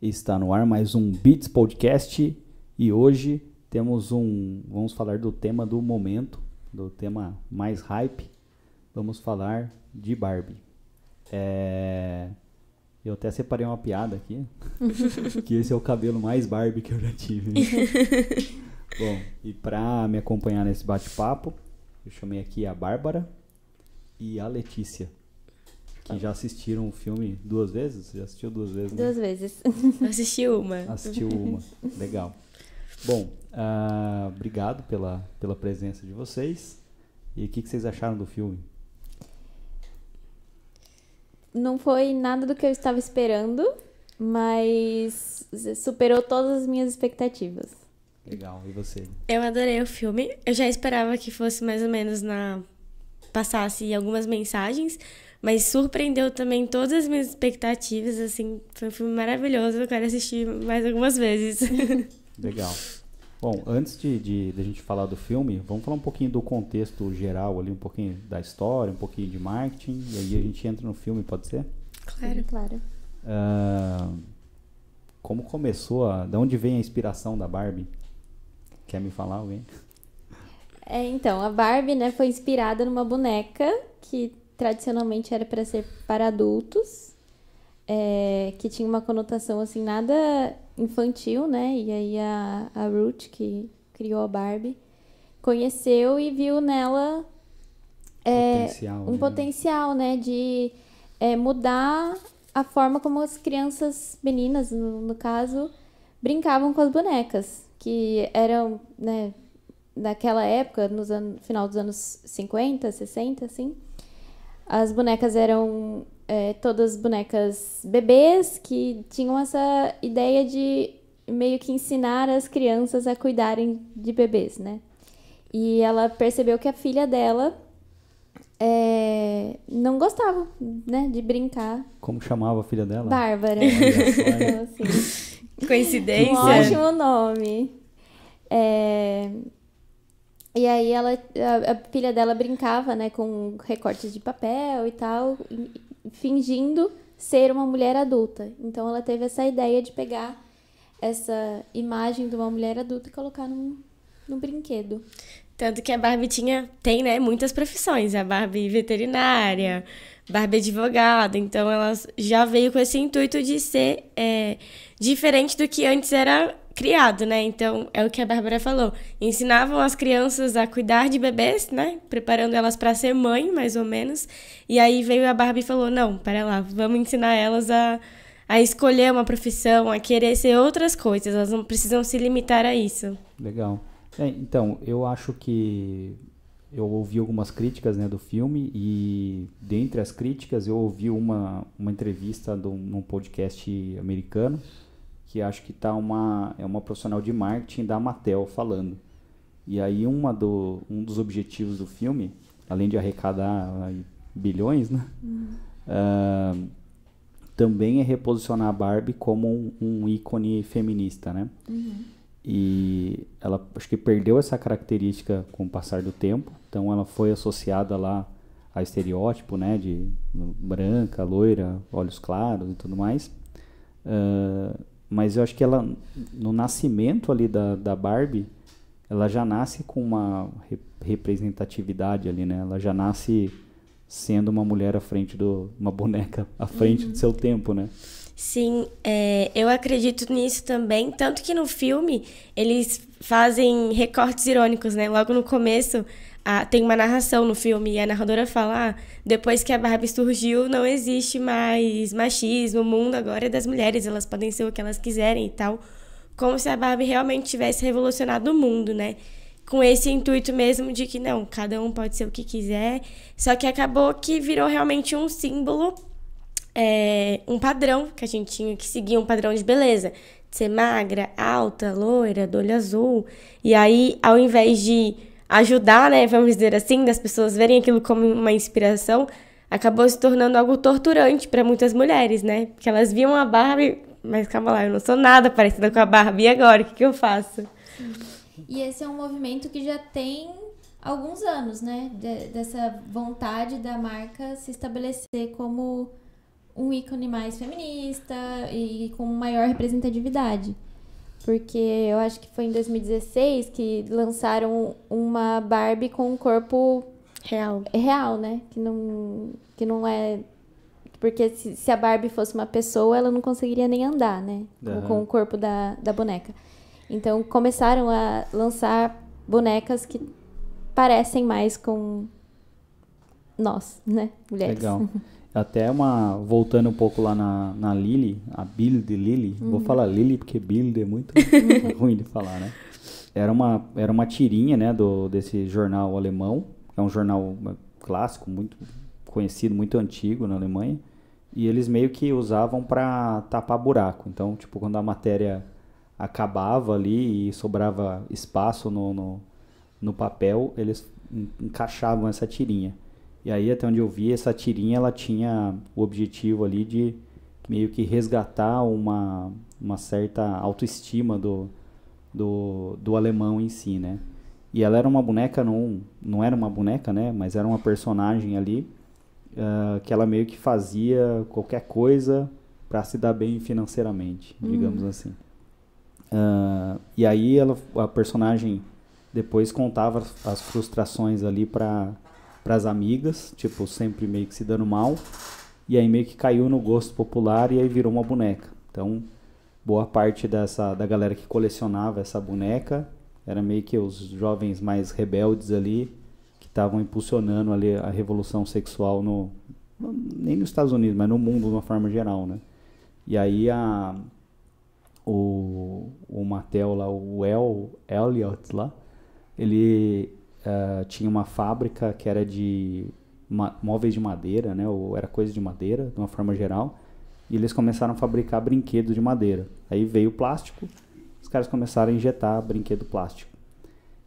Está no ar mais um Beats Podcast e hoje vamos falar do tema do momento, do tema mais hype. Vamos falar de Barbie. Eu até separei uma piada aqui, que esse é o cabelo mais Barbie que eu já tive. Bom, e para me acompanhar nesse bate-papo, eu chamei aqui a Bárbara e a Letícia, que já assistiram o filme 2 vezes? Já assistiu 2 vezes, né? 2 vezes. Assistiu uma. Assistiu uma. Legal. Bom, obrigado pela presença de vocês. E o que vocês acharam do filme? Não foi nada do que eu estava esperando, mas superou todas as minhas expectativas. Legal. E você? Eu adorei o filme. Eu já esperava que fosse mais ou menos passasse algumas mensagens, mas surpreendeu também todas as minhas expectativas, assim, foi um filme maravilhoso, eu quero assistir mais algumas vezes. Legal. Bom, antes de a gente falar do filme, vamos falar um pouquinho do contexto geral ali, um pouquinho da história, um pouquinho de marketing, e aí a gente entra no filme, pode ser? Claro. Claro. Como começou, de onde vem a inspiração da Barbie? Quer me falar alguém? Então, a Barbie, né, foi inspirada numa boneca que tradicionalmente era para ser para adultos, que tinha uma conotação assim nada infantil, né? E aí a Ruth, que criou a Barbie, conheceu e viu nela um potencial, né, de mudar a forma como as crianças, meninas no caso, brincavam com as bonecas, que eram, né, naquela época, final dos anos 50, 60, assim, as bonecas eram todas bonecas bebês que tinham essa ideia de meio que ensinar as crianças a cuidarem de bebês, né? E ela percebeu que a filha dela não gostava, né, de brincar. Como chamava a filha dela? Bárbara. Então, assim, Coincidência? um ótimo nome. E aí a filha dela brincava, né, com recortes de papel e tal, fingindo ser uma mulher adulta. Então ela teve essa ideia de pegar essa imagem de uma mulher adulta e colocar num brinquedo. Tanto que a Barbie tem, né, muitas profissões. A Barbie veterinária, Barbie advogada. Então ela já veio com esse intuito de ser diferente do que antes era criado, né? Então, é o que a Bárbara falou. Ensinavam as crianças a cuidar de bebês, né? Preparando elas para ser mãe, mais ou menos. E aí veio a Barbie e falou, não, pera lá, vamos ensinar elas a escolher uma profissão, a querer ser outras coisas. Elas não precisam se limitar a isso. Legal. Então, eu acho que eu ouvi algumas críticas, né, do filme e dentre as críticas eu ouvi uma entrevista num podcast americano que acho que é uma profissional de marketing da Mattel falando. E aí um dos objetivos do filme, além de arrecadar bilhões, né? Também é reposicionar a Barbie como um ícone feminista, né? E ela acho que perdeu essa característica com o passar do tempo, então ela foi associada lá a estereótipo, né? De branca, loira, olhos claros e tudo mais. Mas eu acho que ela, no nascimento ali da Barbie, ela já nasce com uma representatividade ali, né? Ela já nasce sendo uma mulher uma boneca à frente do seu tempo, né? Sim, eu acredito nisso também, tanto que no filme eles fazem recortes irônicos, né? Logo no começo tem uma narração no filme e a narradora fala, depois que a Barbie surgiu não existe mais machismo, o mundo agora é das mulheres, elas podem ser o que elas quiserem e tal, como se a Barbie realmente tivesse revolucionado o mundo, né? Com esse intuito mesmo de que não, cada um pode ser o que quiser, só que acabou que virou realmente um símbolo, um padrão que a gente tinha que seguir, um padrão de beleza, de ser magra, alta, loira, do olho azul, e aí ao invés de ajudar, né, vamos dizer assim, das pessoas verem aquilo como uma inspiração, acabou se tornando algo torturante para muitas mulheres, né? Porque elas viam a Barbie, mas calma lá, eu não sou nada parecida com a Barbie, e agora? O que eu faço? Sim. E esse é um movimento que já tem alguns anos, né? Dessa vontade da marca se estabelecer como um ícone mais feminista e com maior representatividade. Porque eu acho que foi em 2016 que lançaram uma Barbie com um corpo real, né? Que não é... Porque se a Barbie fosse uma pessoa, ela não conseguiria nem andar, né? Com o corpo da boneca. Então, começaram a lançar bonecas que parecem mais com nós, né? Mulheres. Legal. Até voltando um pouco lá na Lily, a Bild Lily. Vou falar Lily porque Bild é muito ruim de falar, né? Era uma tirinha, né, desse jornal alemão. É um jornal clássico, muito conhecido, muito antigo na Alemanha. E eles meio que usavam para tapar buraco. Então, tipo, quando a matéria acabava ali e sobrava espaço no papel, eles encaixavam essa tirinha. E aí, até onde eu vi, essa tirinha, ela tinha o objetivo ali de meio que resgatar uma certa autoestima do alemão em si, né? E ela era uma boneca, não era uma boneca, né? Mas era uma personagem ali que ela meio que fazia qualquer coisa para se dar bem financeiramente, digamos assim. E aí, a personagem depois contava as frustrações ali para as amigas, tipo, sempre meio que se dando mal, e aí meio que caiu no gosto popular e aí virou uma boneca. Então, boa parte da galera que colecionava essa boneca era meio que os jovens mais rebeldes ali, que estavam impulsionando ali a revolução sexual nem nos Estados Unidos, mas no mundo de uma forma geral, né? E aí o Mattel lá, o Elliot lá, ele tinha uma fábrica que era de móveis de madeira, né? Ou era coisa de madeira, de uma forma geral. E eles começaram a fabricar brinquedos de madeira. Aí veio o plástico, os caras começaram a injetar brinquedo plástico.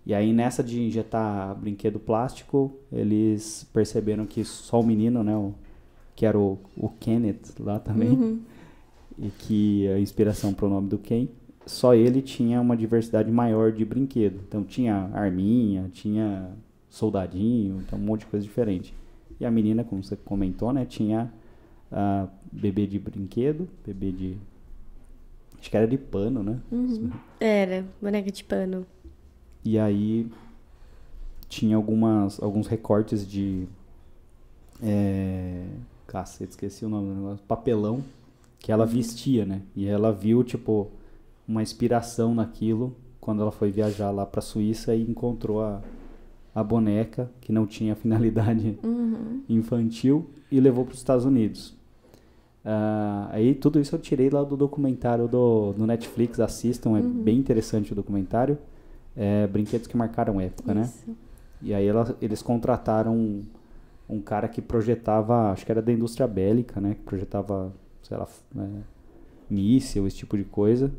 E aí nessa de injetar brinquedo plástico, eles perceberam que só o menino, né? Que era o Kenneth lá também, e que a inspiração para o nome do Ken, só ele tinha uma diversidade maior de brinquedo. Então tinha arminha, tinha soldadinho, então um monte de coisa diferente. E a menina, como você comentou, né, tinha bebê de brinquedo, bebê de... acho que era de pano, né? Era, boneca de pano. E aí tinha alguns recortes de... cacete, esqueci o nome do negócio. Papelão que ela vestia, né? E ela viu, tipo, uma inspiração naquilo quando ela foi viajar lá pra Suíça e encontrou a boneca, que não tinha finalidade infantil, e levou para os Estados Unidos. Aí tudo isso eu tirei lá do documentário do Netflix, assistam, é bem interessante o documentário. Brinquedos que marcaram época, né? E aí eles contrataram um cara que projetava, acho que era da indústria bélica, né? Que projetava, sei lá, míssil, esse tipo de coisa.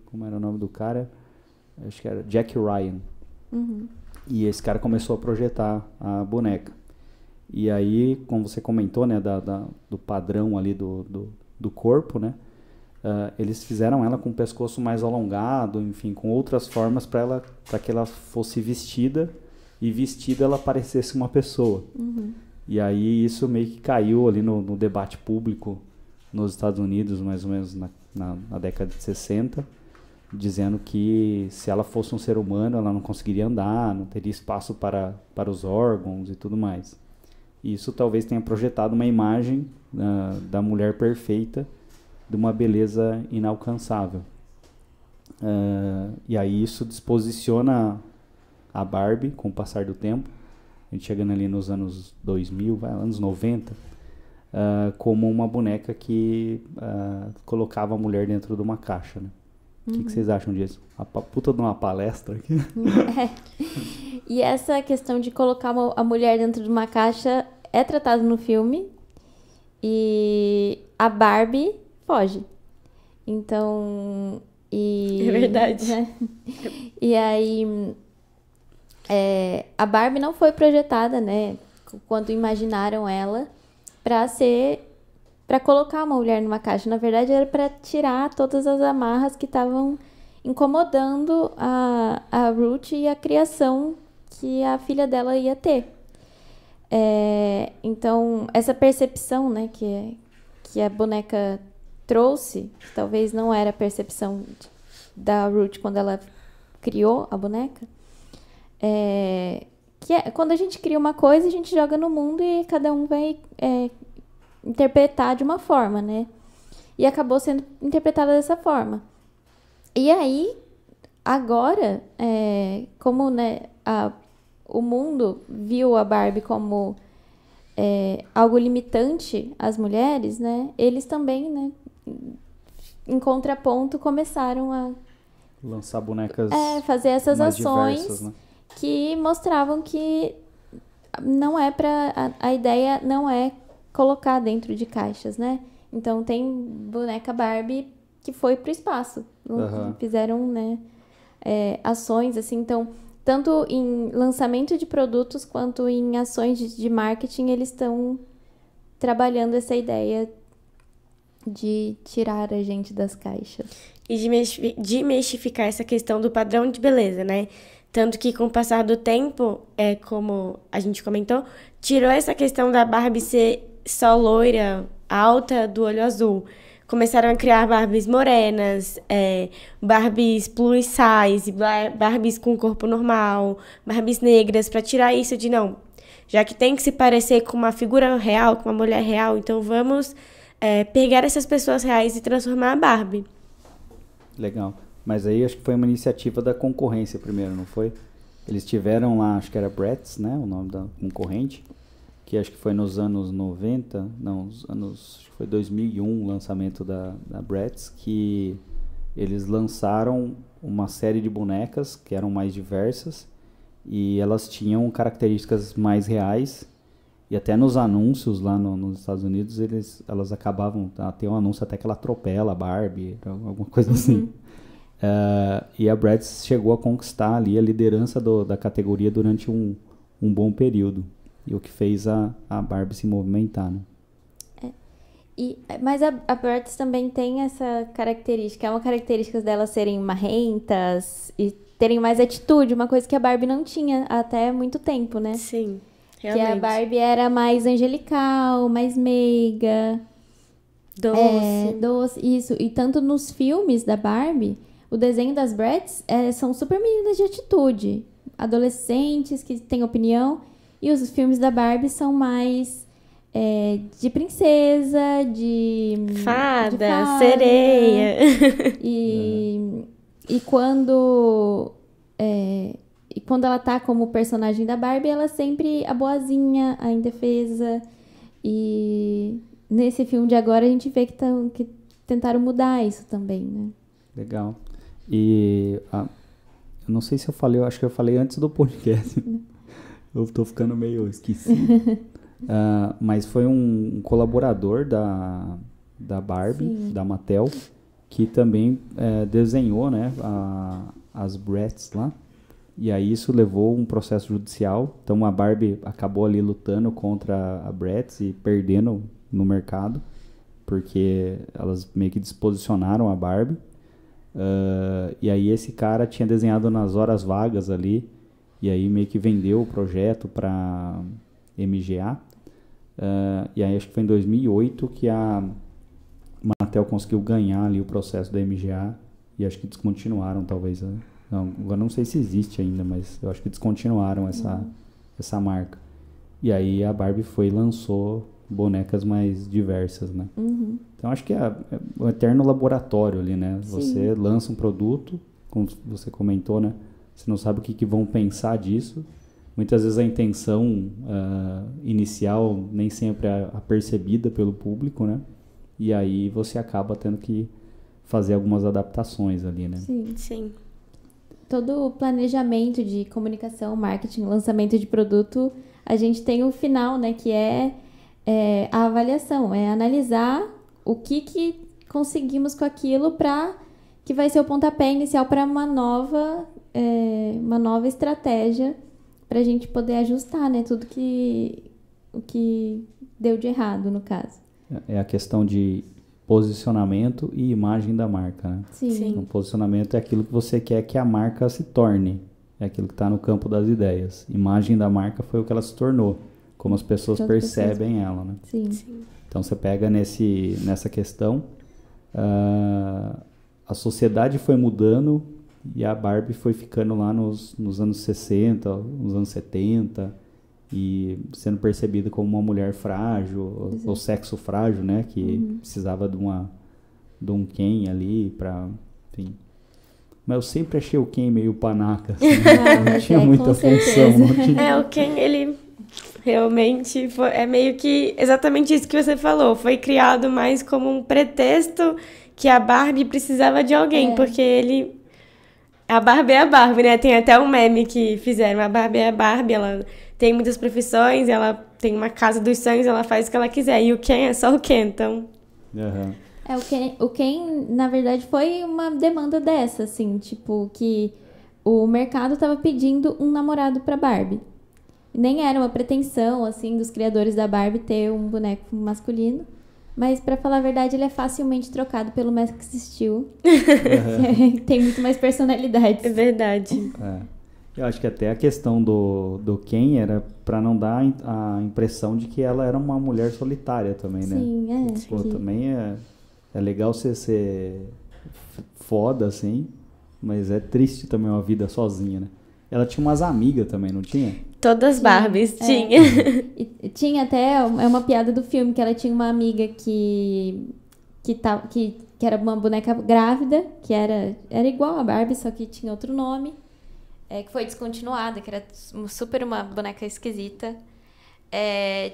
Como era o nome do cara? Acho que era Jack Ryan. E esse cara começou a projetar a boneca. E aí, como você comentou, né, do padrão ali do corpo, né? Eles fizeram ela com o pescoço mais alongado, enfim, com outras formas para que ela fosse vestida, e vestida ela parecesse uma pessoa. E aí isso meio que caiu ali no debate público nos Estados Unidos, mais ou menos na década de 60, dizendo que se ela fosse um ser humano, ela não conseguiria andar, não teria espaço para os órgãos e tudo mais. E isso talvez tenha projetado uma imagem da mulher perfeita, de uma beleza inalcançável. E aí isso disposiciona a Barbie com o passar do tempo, a gente chegando ali nos anos 2000, anos 90, como uma boneca que colocava a mulher dentro de uma caixa, né? O que vocês acham disso? A puta de uma palestra aqui. E essa questão de colocar a mulher dentro de uma caixa é tratada no filme, e a Barbie foge. Então... É verdade. E aí... a Barbie não foi projetada, né? Quando imaginaram ela para colocar uma mulher numa caixa. Na verdade, era para tirar todas as amarras que estavam incomodando a Ruth e a criação que a filha dela ia ter. Então, essa percepção, né, que a boneca trouxe, que talvez não era a percepção da Ruth quando ela criou a boneca, que é quando a gente cria uma coisa, a gente joga no mundo e cada um vai interpretar de uma forma, né? E acabou sendo interpretada dessa forma. E aí, agora, como, né, o mundo viu a Barbie como algo limitante às mulheres, né? Eles também, né, em contraponto, começaram a lançar bonecas fazer essas mais ações diversas, né? que mostravam que não é para a ideia não é colocar dentro de caixas, né? Então tem boneca Barbie que foi pro espaço. Fizeram, né, ações assim, então tanto em lançamento de produtos quanto em ações de marketing, eles estão trabalhando essa ideia de tirar a gente das caixas. E de mistificar essa questão do padrão de beleza, né? Tanto que com o passar do tempo, como a gente comentou, tirou essa questão da Barbie ser só loira, alta, do olho azul. Começaram a criar Barbies morenas, Barbies plus size, Barbies com corpo normal, Barbies negras, para tirar isso de não. Já que tem que se parecer com uma figura real, com uma mulher real, então vamos pegar essas pessoas reais e transformar a Barbie. Legal. Mas aí acho que foi uma iniciativa da concorrência primeiro, não foi? Eles tiveram lá, acho que era Bratz, né? O nome da concorrente. Que acho que foi nos anos 90, acho que foi 2001 o lançamento da Bratz, que eles lançaram uma série de bonecas que eram mais diversas e elas tinham características mais reais. E até nos anúncios lá nos Estados Unidos, elas acabavam... Tem um anúncio até que ela atropela a Barbie, alguma coisa assim. E a Bratz chegou a conquistar ali a liderança da categoria durante um bom período. E o que fez a Barbie se movimentar, né? Mas a Bratz também tem essa característica. É uma característica delas serem marrentas e terem mais atitude. Uma coisa que a Barbie não tinha até muito tempo, né? Sim, realmente. Que a Barbie era mais angelical, mais meiga. Doce, isso. E tanto nos filmes da Barbie, o desenho das Bratz são super meninas de atitude. Adolescentes que têm opinião. E os filmes da Barbie são mais de princesa, de fada, sereia. E quando ela tá como personagem da Barbie, ela é sempre a boazinha, a indefesa. E nesse filme de agora a gente vê que tentaram mudar isso também, né? Legal. E eu não sei se eu falei, eu acho que eu falei antes do podcast. Eu tô ficando meio esquecido. Mas foi um colaborador da Barbie, sim, da Mattel, que também desenhou, né, as Bratz lá. E aí isso levou um processo judicial. Então a Barbie acabou ali lutando contra a Bratz e perdendo no mercado, porque elas meio que desposicionaram a Barbie. E aí esse cara tinha desenhado nas horas vagas ali, e aí meio que vendeu o projeto para MGA. E aí acho que foi em 2008 que a Mattel conseguiu ganhar ali o processo da MGA, e acho que descontinuaram talvez. Agora não sei se existe ainda, mas eu acho que descontinuaram essa marca. E aí a Barbie foi e lançou bonecas mais diversas, né? Uhum. Então acho que é o eterno laboratório ali, né? Sim. Você lança um produto, como você comentou, né? Você não sabe o que vão pensar disso. Muitas vezes a intenção inicial nem sempre é apercebida pelo público, né? E aí você acaba tendo que fazer algumas adaptações ali, né? Sim, sim. Todo o planejamento de comunicação, marketing, lançamento de produto, a gente tem o final, né? Que é a avaliação, é analisar o que conseguimos com aquilo para que vai ser o pontapé inicial para uma nova estratégia para a gente poder ajustar, né, tudo o que deu de errado, no caso. É a questão de posicionamento e imagem da marca, né? Sim. O posicionamento é aquilo que você quer que a marca se torne, é aquilo que está no campo das ideias. Imagem da marca foi o que ela se tornou, como as pessoas percebem ela, né? Sim. Então você pega nessa questão, a sociedade foi mudando e a Barbie foi ficando lá nos anos 60, nos anos 70 e sendo percebida como uma mulher frágil, ou sexo frágil, né? Que precisava de um Ken ali para, enfim. Mas eu sempre achei o Ken meio panaca, assim, não tinha muita função. Não tinha... O Ken, ele realmente é meio que exatamente isso que você falou. Foi criado mais como um pretexto que a Barbie precisava de alguém, porque ele... A Barbie é a Barbie, né? Tem até um meme que fizeram. A Barbie é a Barbie, ela tem muitas profissões, ela tem uma casa dos sonhos, ela faz o que ela quiser. E o Ken é só o Ken, então... O Ken, na verdade, foi uma demanda dessa, assim, tipo, que o mercado tava pedindo um namorado pra Barbie. Nem era uma pretensão, assim, dos criadores da Barbie ter um boneco masculino. Mas, pra falar a verdade, ele é facilmente trocado pelo Max Steel. Que tem muito mais personalidade. É verdade. Eu acho que até a questão do Ken era pra não dar a impressão de que ela era uma mulher solitária também, né? Sim, Pô, também é legal você ser foda, assim, mas é triste também uma vida sozinha, né? Ela tinha umas amigas também, não tinha? Todas Barbies tinha. E tinha até uma piada do filme, que ela tinha uma amiga que era uma boneca grávida, que era igual a Barbie, só que tinha outro nome, que foi descontinuada, que era super uma boneca esquisita.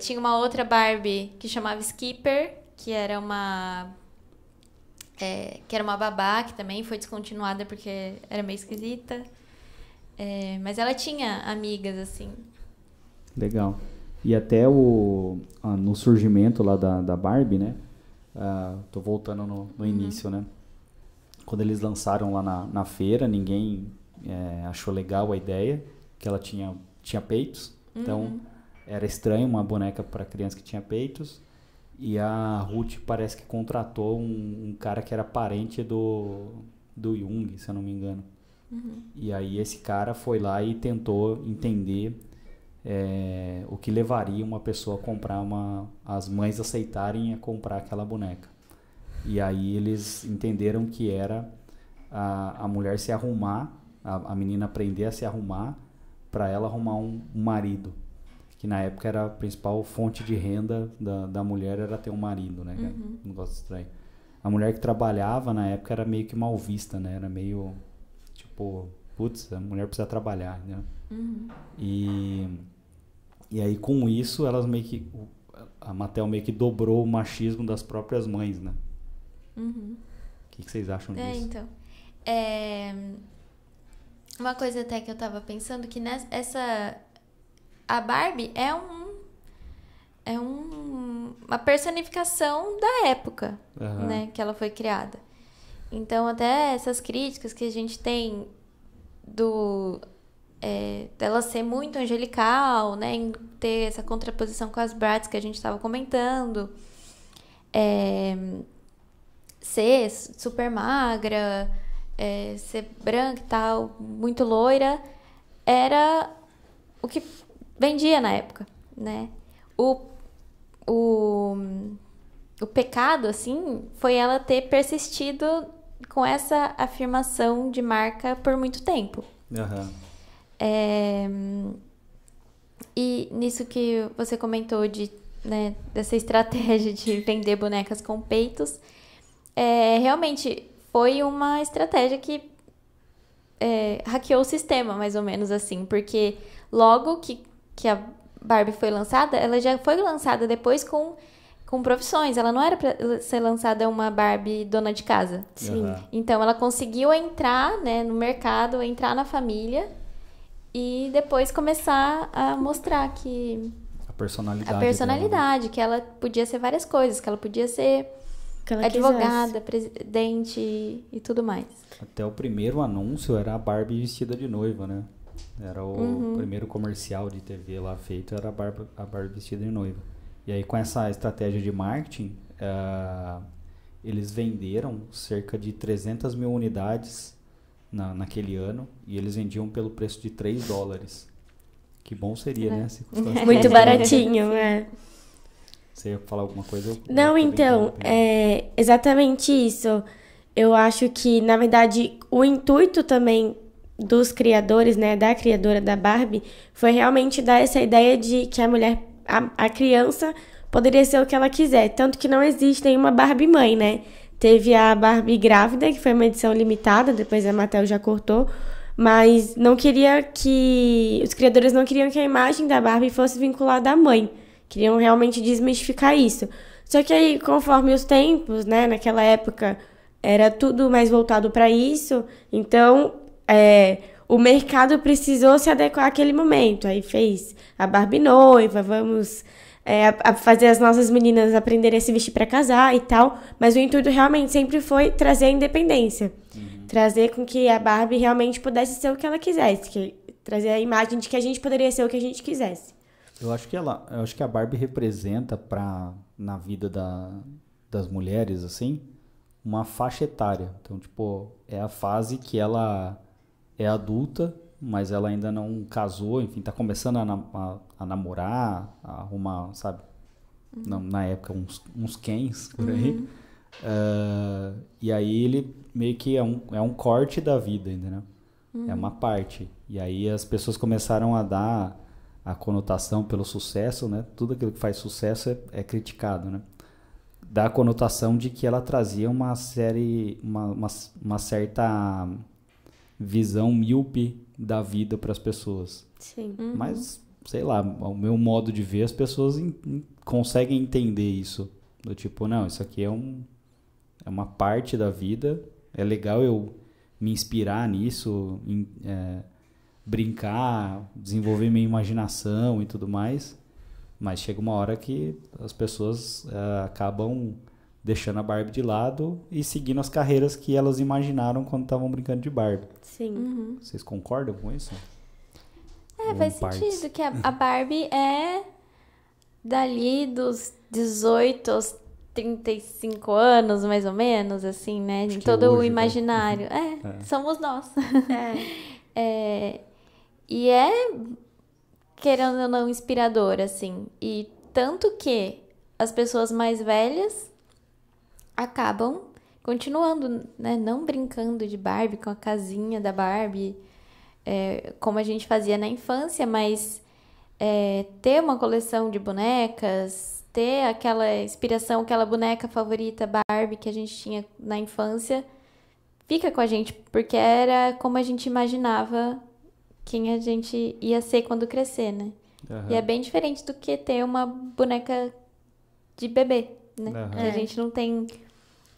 Tinha uma outra Barbie que chamava Skipper, que era uma babá, que também foi descontinuada porque era meio esquisita. Mas ela tinha amigas, assim. Legal. E até no surgimento lá da Barbie, né? Tô voltando no início, né? Quando eles lançaram lá na feira, ninguém achou legal a ideia, que ela tinha peitos. Então, era estranho uma boneca para criança que tinha peitos. E a Ruth parece que contratou um cara que era parente do Jung, se eu não me engano. E aí esse cara foi lá e tentou entender o que levaria uma pessoa a comprar as mães aceitarem a comprar aquela boneca. E aí eles entenderam que era a mulher se arrumar, a menina aprender a se arrumar para ela arrumar um marido, que na época era a principal fonte de renda da mulher, era ter um marido, né? Um negócio estranho. A mulher que trabalhava na época era meio que mal vista, né? Era meio tipo, putz, a mulher precisa trabalhar, né? E aí com isso elas meio que a Mattel meio que dobrou o machismo das próprias mães, né? O que vocês acham disso? Então, uma coisa até que eu tava pensando, que a Barbie é uma personificação da época, né, que ela foi criada. Então, até essas críticas que a gente tem dela ser muito angelical, né, em ter essa contraposição com as Bratz que a gente estava comentando, ser super magra, ser branca e tal, muito loira, era o que vendia na época, né? O pecado, assim, foi ela ter persistido com essa afirmação de marca por muito tempo. E nisso que você comentou né, dessa estratégia de vender bonecas com peitos, realmente foi uma estratégia que hackeou o sistema, mais ou menos assim, porque logo que a Barbie foi lançada, ela já foi lançada depois com profissões. Ela não era para ser lançada uma Barbie dona de casa. Sim. Então, ela conseguiu entrar, né, no mercado, entrar na família e depois começar a mostrar que... A personalidade dela, que ela podia ser várias coisas, que ela podia ser advogada, presidente e tudo mais. Até o primeiro anúncio era a Barbie vestida de noiva, né? Era o primeiro comercial de TV lá feito, era a Barbie vestida de noiva. E aí, com essa estratégia de marketing, eles venderam cerca de 300 mil unidades naquele ano, e eles vendiam pelo preço de $3. Que bom seria, né? Se custasse Muito baratinho, né? Você ia falar alguma coisa? Não, então, é exatamente isso. Eu acho que, na verdade, o intuito também dos criadores, né, da criadora da Barbie, foi realmente dar essa ideia de que a mulher, a criança, poderia ser o que ela quiser. Tanto que não existe nenhuma Barbie mãe, né? Teve a Barbie grávida, que foi uma edição limitada, depois a Mattel já cortou, mas não queria que... Os criadores não queriam que a imagem da Barbie fosse vinculada à mãe. Queriam realmente desmistificar isso. Só que aí, conforme os tempos, né, naquela época, era tudo mais voltado para isso, então o mercado precisou se adequar àquele momento. Aí fez a Barbie noiva, vamos a fazer as nossas meninas aprenderem a se vestir para casar e tal, mas o intuito realmente sempre foi trazer a independência. Trazer com que a Barbie realmente pudesse ser o que ela quisesse, trazer a imagem de que a gente poderia ser o que a gente quisesse. Eu acho que a Barbie representa na vida das mulheres, assim, uma faixa etária. Então, tipo, é a fase que ela é adulta, mas ela ainda não casou, enfim, tá começando a namorar, a arrumar, sabe? Na época, uns Kens, por aí. E aí ele meio que é um corte da vida, entendeu? É uma parte. E aí as pessoas começaram a dar a conotação pelo sucesso, né? Tudo aquilo que faz sucesso é criticado, né? Dá a conotação de que ela trazia uma certa visão míope da vida para as pessoas. Sim. Mas, sei lá, ao meu modo de ver, as pessoas conseguem entender isso. Do tipo, não, isso aqui é uma parte da vida, é legal eu me inspirar nisso, brincar, desenvolver minha imaginação e tudo mais, mas chega uma hora que as pessoas acabam deixando a Barbie de lado e seguindo as carreiras que elas imaginaram quando estavam brincando de Barbie. Sim. Vocês concordam com isso? Faz sentido que a Barbie é dali dos 18 aos 35 anos, mais ou menos, assim, né? De todo o imaginário. Somos nós. E querendo ou não, inspirador, assim. E tanto que as pessoas mais velhas acabam continuando, né? Não brincando de Barbie, com a casinha da Barbie, como a gente fazia na infância, mas ter uma coleção de bonecas, ter aquela inspiração, aquela boneca favorita Barbie que a gente tinha na infância, fica com a gente, porque era como a gente imaginava quem a gente ia ser quando crescer, né? E é bem diferente do que ter uma boneca de bebê, né? A gente não tem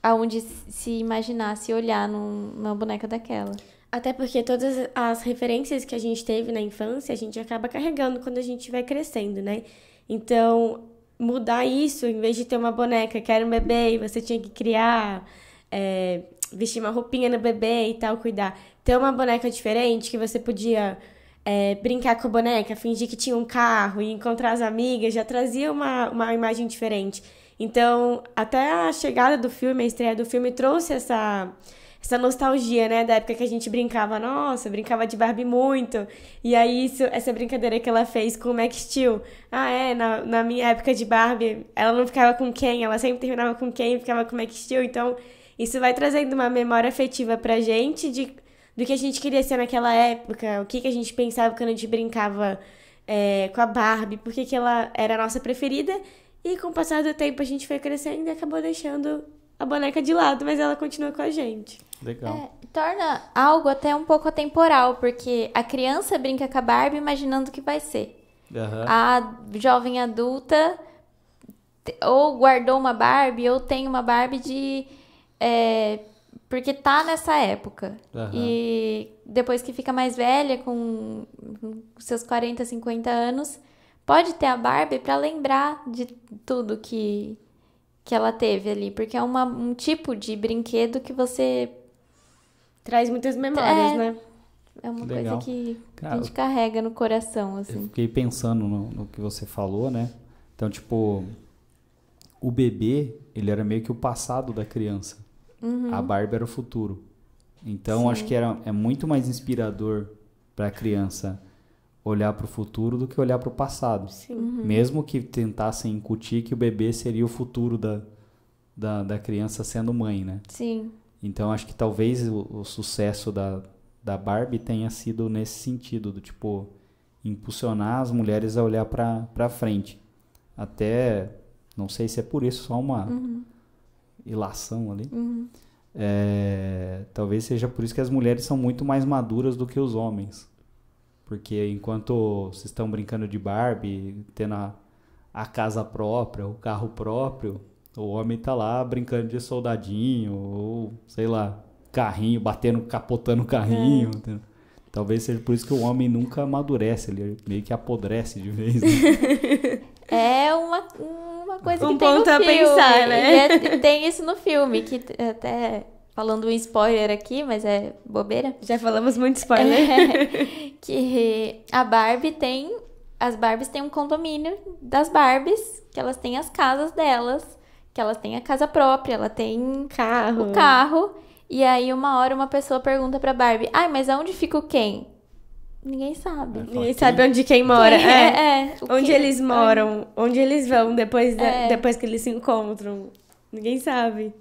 aonde se imaginar, se olhar numa boneca daquela. Até porque todas as referências que a gente teve na infância, a gente acaba carregando quando a gente vai crescendo, né? Então, mudar isso, em vez de ter uma boneca que era um bebê e você tinha que criar, vestir uma roupinha no bebê e tal, cuidar. Ter uma boneca diferente, que você podia brincar com a boneca, fingir que tinha um carro e encontrar as amigas, já trazia uma imagem diferente. Então, até a chegada do filme, a estreia do filme, trouxe essa nostalgia, né? Da época que a gente brincava, brincava de Barbie muito. E aí, essa brincadeira que ela fez com o Max Steel. Na minha época de Barbie, ela não ficava com Ken, ela sempre terminava com Ken e ficava com o Max Steel. Então, isso vai trazendo uma memória afetiva pra gente do que a gente queria ser naquela época, o que a gente pensava quando a gente brincava com a Barbie, por que ela era a nossa preferida. E com o passar do tempo a gente foi crescendo e acabou deixando a boneca de lado, mas ela continua com a gente. Legal. Torna algo até um pouco atemporal, porque a criança brinca com a Barbie imaginando o que vai ser. A jovem adulta ou guardou uma Barbie ou tem uma Barbie porque tá nessa época. E depois que fica mais velha, com seus 40, 50 anos, pode ter a Barbie pra lembrar de tudo que ela teve ali. Porque é um tipo de brinquedo que você traz muitas memórias, né? É uma coisa que a gente carrega no coração, assim. Eu fiquei pensando no que você falou, né? Então, tipo, o bebê, ele era meio que o passado da criança. A Barbie era o futuro. Então, acho que é muito mais inspirador para a criança olhar para o futuro do que olhar para o passado. Sim. Mesmo que tentassem incutir que o bebê seria o futuro da criança sendo mãe, né? Sim. Então, acho que talvez o sucesso da Barbie tenha sido nesse sentido, do tipo, impulsionar as mulheres a olhar para frente. Até, não sei se é por isso, só uma ilação ali. Talvez seja por isso que as mulheres são muito mais maduras do que os homens. Porque enquanto vocês estão brincando de Barbie, tendo a casa própria, o carro próprio, o homem tá lá brincando de soldadinho, ou sei lá, carrinho, capotando o carrinho. Talvez seja por isso que o homem nunca amadurece, ele meio que apodrece de vez. Né? É uma coisa que tem ponto no a filme. pensar, né? E tem isso no filme, que até falando um spoiler aqui, mas é bobeira. Já falamos muito spoiler. Que as Barbies têm um condomínio das Barbies, que elas têm as casas delas, que elas têm a casa própria, ela tem o carro. E aí, uma hora, uma pessoa pergunta pra Barbie, mas aonde fica o Ken? Ninguém sabe. Ninguém sabe onde quem mora. Onde Ken? eles moram, onde eles vão depois que eles se encontram. Ninguém sabe.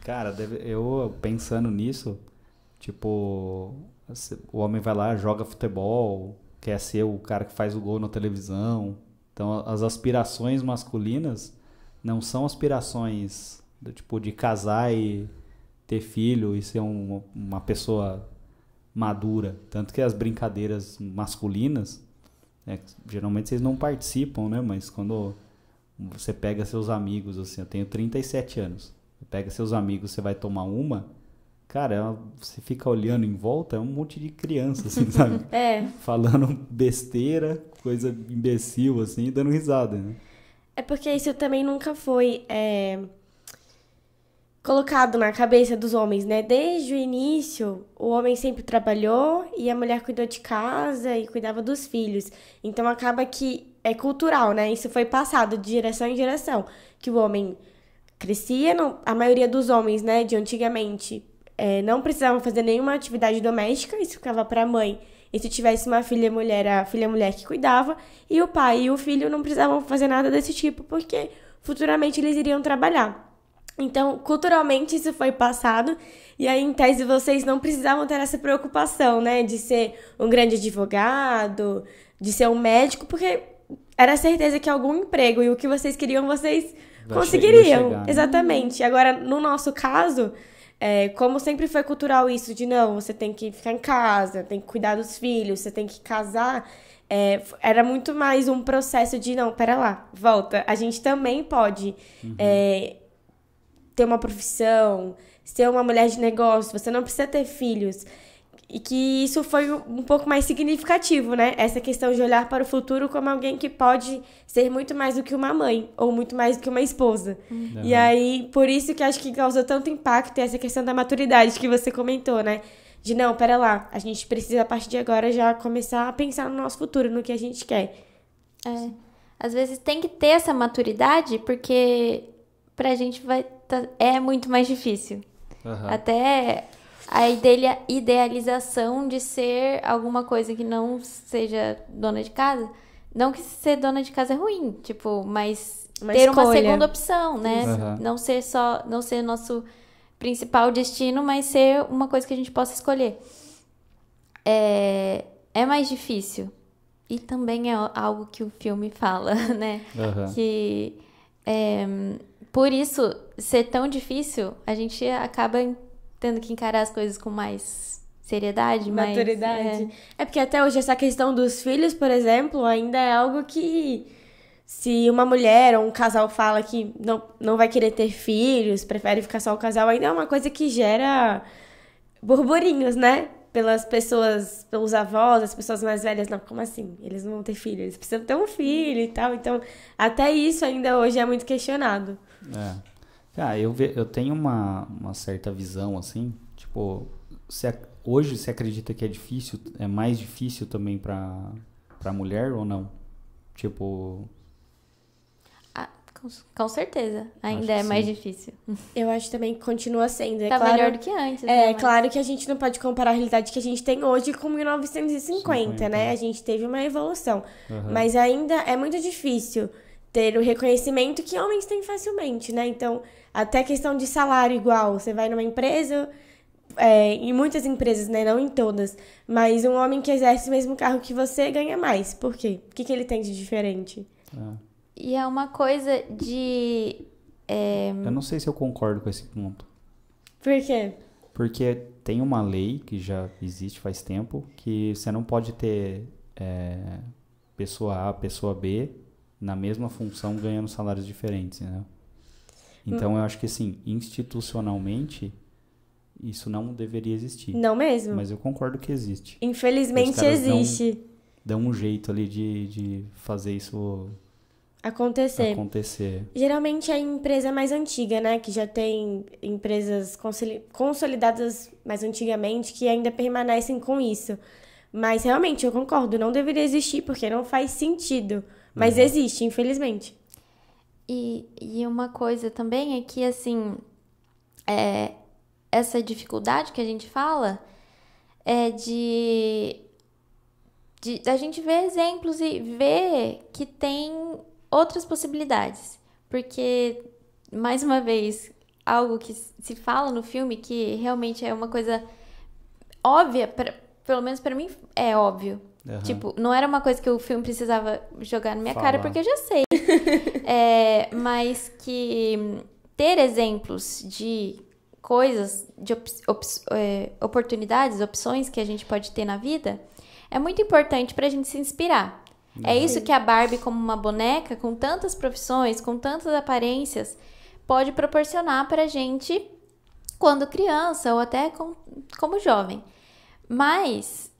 Cara, eu pensando nisso, tipo, o homem vai lá, joga futebol, quer ser o cara que faz o gol na televisão. Então, as aspirações masculinas não são aspirações do tipo de casar e ter filho e ser uma pessoa madura. Tanto que as brincadeiras masculinas, geralmente vocês não participam, né? Mas quando você pega seus amigos, assim, eu tenho 37 anos, você pega seus amigos, você vai tomar uma, cara, você fica olhando em volta, é um monte de criança, assim, sabe? Falando besteira, coisa imbecil, assim, e dando risada, né? É porque isso também nunca foi colocado na cabeça dos homens, né? Desde o início, o homem sempre trabalhou e a mulher cuidou de casa e cuidava dos filhos. Então, acaba que é cultural, né? Isso foi passado de geração em geração. Que o homem crescia, a maioria dos homens, né, de antigamente, não precisavam fazer nenhuma atividade doméstica, isso ficava para a mãe. E se tivesse uma filha mulher, a filha mulher que cuidava, e o pai e o filho não precisavam fazer nada desse tipo, porque futuramente eles iriam trabalhar. Então, culturalmente, isso foi passado, e aí, em tese, vocês não precisavam ter essa preocupação, né, de ser um grande advogado, de ser um médico, porque era certeza que algum emprego e o que vocês queriam, vocês conseguiriam. Chegar, né? Exatamente. Agora, no nosso caso, como sempre foi cultural isso de não, você tem que ficar em casa, tem que cuidar dos filhos, você tem que casar, era muito mais um processo de não, pera lá, volta, a gente também pode ter uma profissão, ser uma mulher de negócio, você não precisa ter filhos. E que isso foi um pouco mais significativo, né? Essa questão de olhar para o futuro como alguém que pode ser muito mais do que uma mãe, ou muito mais do que uma esposa. E aí, por isso que acho que causou tanto impacto essa questão da maturidade que você comentou, né? De não, pera lá, a gente precisa a partir de agora já começar a pensar no nosso futuro, no que a gente quer. Às vezes tem que ter essa maturidade, porque pra gente é muito mais difícil. Até a idealização de ser alguma coisa que não seja dona de casa. Não que ser dona de casa é ruim, tipo, mas ter uma segunda opção, né? Não ser nosso principal destino, mas ser uma coisa que a gente possa escolher. É mais difícil. E também é algo que o filme fala, né? Que por isso ser tão difícil, a gente acaba tendo que encarar as coisas com mais seriedade, maturidade. É porque até hoje essa questão dos filhos, por exemplo, ainda é algo que se uma mulher ou um casal fala que não vai querer ter filhos, prefere ficar só o casal, ainda é uma coisa que gera burburinhos, né? Pelas pessoas, pelos avós, as pessoas mais velhas. Não, como assim? Eles não vão ter filho, eles precisam ter um filho e tal. Então, até isso ainda hoje é muito questionado. Eu tenho uma certa visão, assim, tipo, hoje você acredita que é mais difícil também pra mulher ou não? Tipo... Com certeza. Ainda Acho é que mais sim. difícil. Eu acho também que continua sendo. É Tá claro, melhor do que antes, É, né? claro que a gente não pode comparar a realidade que a gente tem hoje com 1950, 50. né? A gente teve uma evolução. Aham. Mas ainda é muito difícil ter o reconhecimento que homens têm facilmente, né? Então, até questão de salário igual. Você vai numa empresa, em muitas empresas, né? Não em todas. Mas um homem que exerce o mesmo cargo que você ganha mais. Por quê? O que ele tem de diferente? E é uma coisa de... Eu não sei se eu concordo com esse ponto. Por quê? Porque tem uma lei que já existe faz tempo que você não pode ter pessoa A, pessoa B na mesma função ganhando salários diferentes, né? Então eu acho que assim, institucionalmente isso não deveria existir. Não mesmo? Mas eu concordo que existe. Infelizmente Os caras existe. Dão um jeito ali de fazer isso acontecer. Geralmente é a empresa mais antiga, né? Que já tem empresas consolidadas mais antigamente que ainda permanecem com isso. Mas realmente eu concordo, não deveria existir porque não faz sentido. Mas existe, infelizmente. E uma coisa também é que, assim, essa dificuldade que a gente fala é da gente ver exemplos e ver que tem outras possibilidades. Porque, mais uma vez, algo que se fala no filme que realmente é uma coisa óbvia, pelo menos pra mim é óbvio. Uhum. Tipo, não era uma coisa que o filme precisava jogar na minha cara, porque eu já sei. Mas que ter exemplos de coisas, de oportunidades, opções que a gente pode ter na vida, é muito importante pra gente se inspirar. É isso que a Barbie, como uma boneca, com tantas profissões, com tantas aparências, pode proporcionar pra gente quando criança ou até como jovem. Mas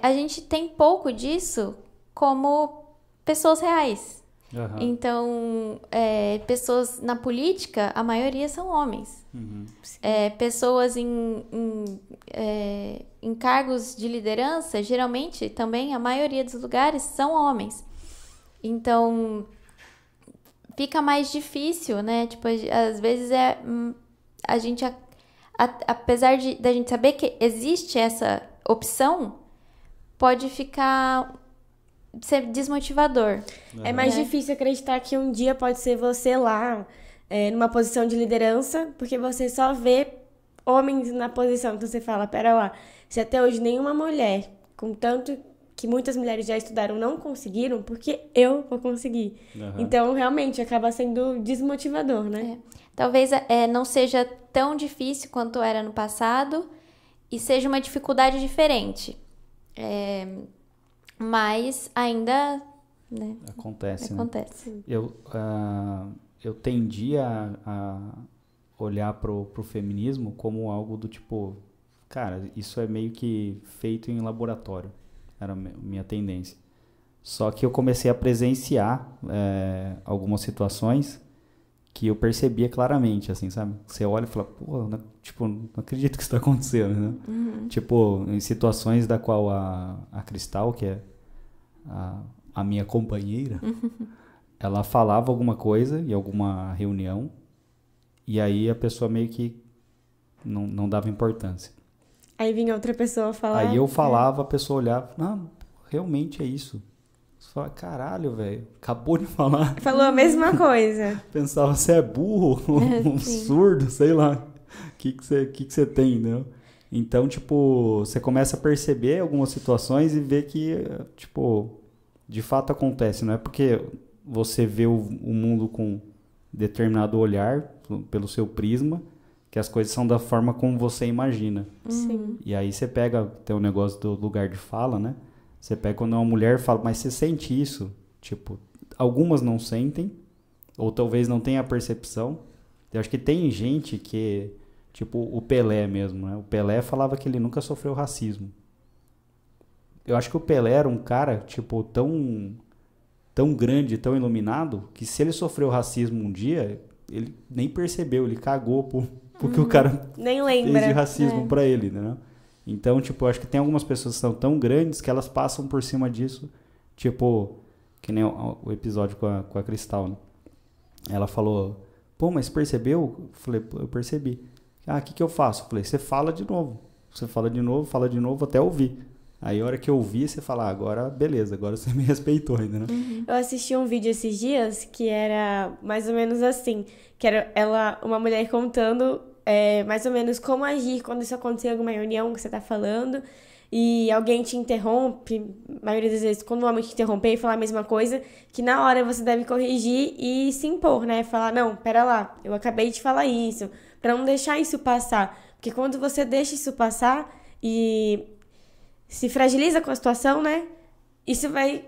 a gente tem pouco disso como pessoas reais. Uhum. Então, pessoas na política, a maioria são homens. Uhum. Pessoas em cargos de liderança, geralmente também a maioria dos lugares são homens. Então, fica mais difícil, né? Tipo, às vezes a gente, apesar da gente saber que existe essa opção, pode ser desmotivador. É mais difícil acreditar que um dia pode ser você lá, numa posição de liderança, porque você só vê homens na posição. Então você fala, pera lá, se até hoje nenhuma mulher, com tanto que muitas mulheres já estudaram, não conseguiram, porque eu vou conseguir. Uhum. Então, realmente, acaba sendo desmotivador, né? Talvez não seja tão difícil quanto era no passado e seja uma dificuldade diferente. Mas ainda, né? Acontece. Eu tendi a olhar pro feminismo como algo do tipo, cara, isso é meio que feito em laboratório. Era a minha tendência. Só que eu comecei a presenciar algumas situações que eu percebia claramente, assim, sabe? Você olha e fala, pô, não acredito que isso tá acontecendo, né? Uhum. Tipo, em situações da qual a Cristal, que é a minha companheira, ela falava alguma coisa em alguma reunião e aí a pessoa meio que não dava importância. Aí vinha outra pessoa falar. Aí eu falava, a pessoa olhava, não, realmente é isso. Você fala, caralho, velho, acabou de falar. Falou a mesma coisa. Pensava, você é burro, um surdo, sei lá. O que você tem, né? Então, tipo, você começa a perceber algumas situações e ver que, tipo, de fato acontece. Não é porque você vê o mundo com determinado olhar, pelo seu prisma, que as coisas são da forma como você imagina. Sim. E aí você pega, tem o negócio do lugar de fala, né? Você pega quando uma mulher fala, mas você sente isso? Tipo, algumas não sentem, ou talvez não tenha a percepção. Eu acho que tem gente que, tipo o Pelé mesmo, né? O Pelé falava que ele nunca sofreu racismo. Eu acho que o Pelé era um cara, tipo, tão grande, tão iluminado, que se ele sofreu racismo um dia, ele nem percebeu, ele cagou porque o cara nem lembra. fez de racismo pra ele, né? Então, tipo, eu acho que tem algumas pessoas que são tão grandes que elas passam por cima disso, tipo, que nem o episódio com a Cristal, né? ela falou, pô, mas percebeu? Eu falei, pô, eu percebi. Ah, o que eu faço? Eu falei, você fala de novo. Você fala de novo, até ouvir. Aí a hora que eu ouvi, você fala, agora beleza, agora você me respeitou ainda, né? Eu assisti um vídeo esses dias que era mais ou menos assim, que era uma mulher contando mais ou menos como agir quando isso acontecer em alguma reunião que você tá falando e alguém te interrompe, a maioria das vezes, quando o homem te interromper e falar a mesma coisa, que na hora você deve corrigir e se impor, né? Falar, não, pera lá, eu acabei de falar isso, pra não deixar isso passar. Porque quando você deixa isso passar e se fragiliza com a situação, né? Isso vai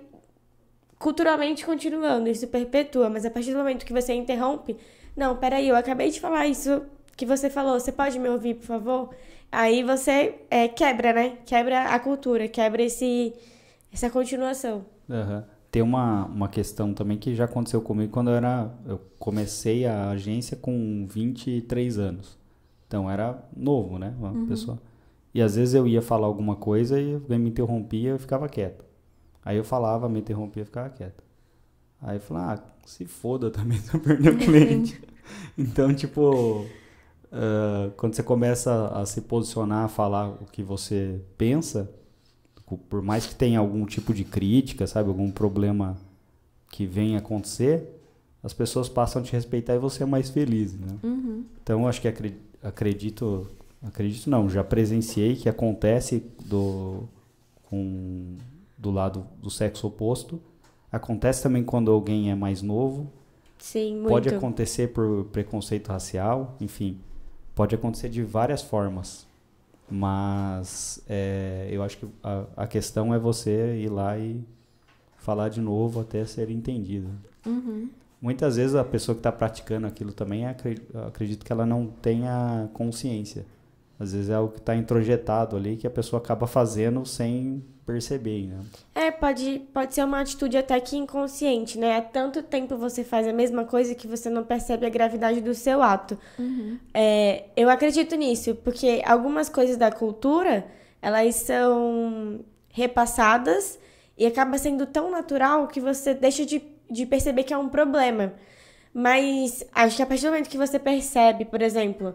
culturalmente continuando, isso perpetua. Mas a partir do momento que você interrompe, não, peraí, eu acabei de falar isso que você falou, você pode me ouvir, por favor? Aí você quebra, né? Quebra a cultura, quebra essa continuação. Uhum. Tem uma questão também que já aconteceu comigo quando eu comecei a agência com 23 anos. Então era novo, né? Uma pessoa. E às vezes eu ia falar alguma coisa e alguém me interrompia e eu ficava quieto. Aí eu falava, me interrompia e ficava quieto. Aí eu falava, se foda também, você perdeu o cliente. Então, tipo, quando você começa a se posicionar, a falar o que você pensa, por mais que tenha algum tipo de crítica, sabe, algum problema que venha acontecer, as pessoas passam a te respeitar e você é mais feliz, né? Então, eu acho que acredito não, já presenciei que acontece do lado do sexo oposto. Acontece também quando alguém é mais novo. Sim, muito. Pode acontecer por preconceito racial, enfim. Pode acontecer de várias formas. Mas eu acho que a questão é você ir lá e falar de novo até ser entendido. Muitas vezes a pessoa que está praticando aquilo também, acredito que ela não tenha consciência. Às vezes é algo que está introjetado ali que a pessoa acaba fazendo sem perceber, né? Pode ser uma atitude até que inconsciente, né? Há tanto tempo você faz a mesma coisa que você não percebe a gravidade do seu ato. Eu acredito nisso, porque algumas coisas da cultura, elas são repassadas e acaba sendo tão natural que você deixa de perceber que é um problema. Mas acho que a partir do momento que você percebe, por exemplo,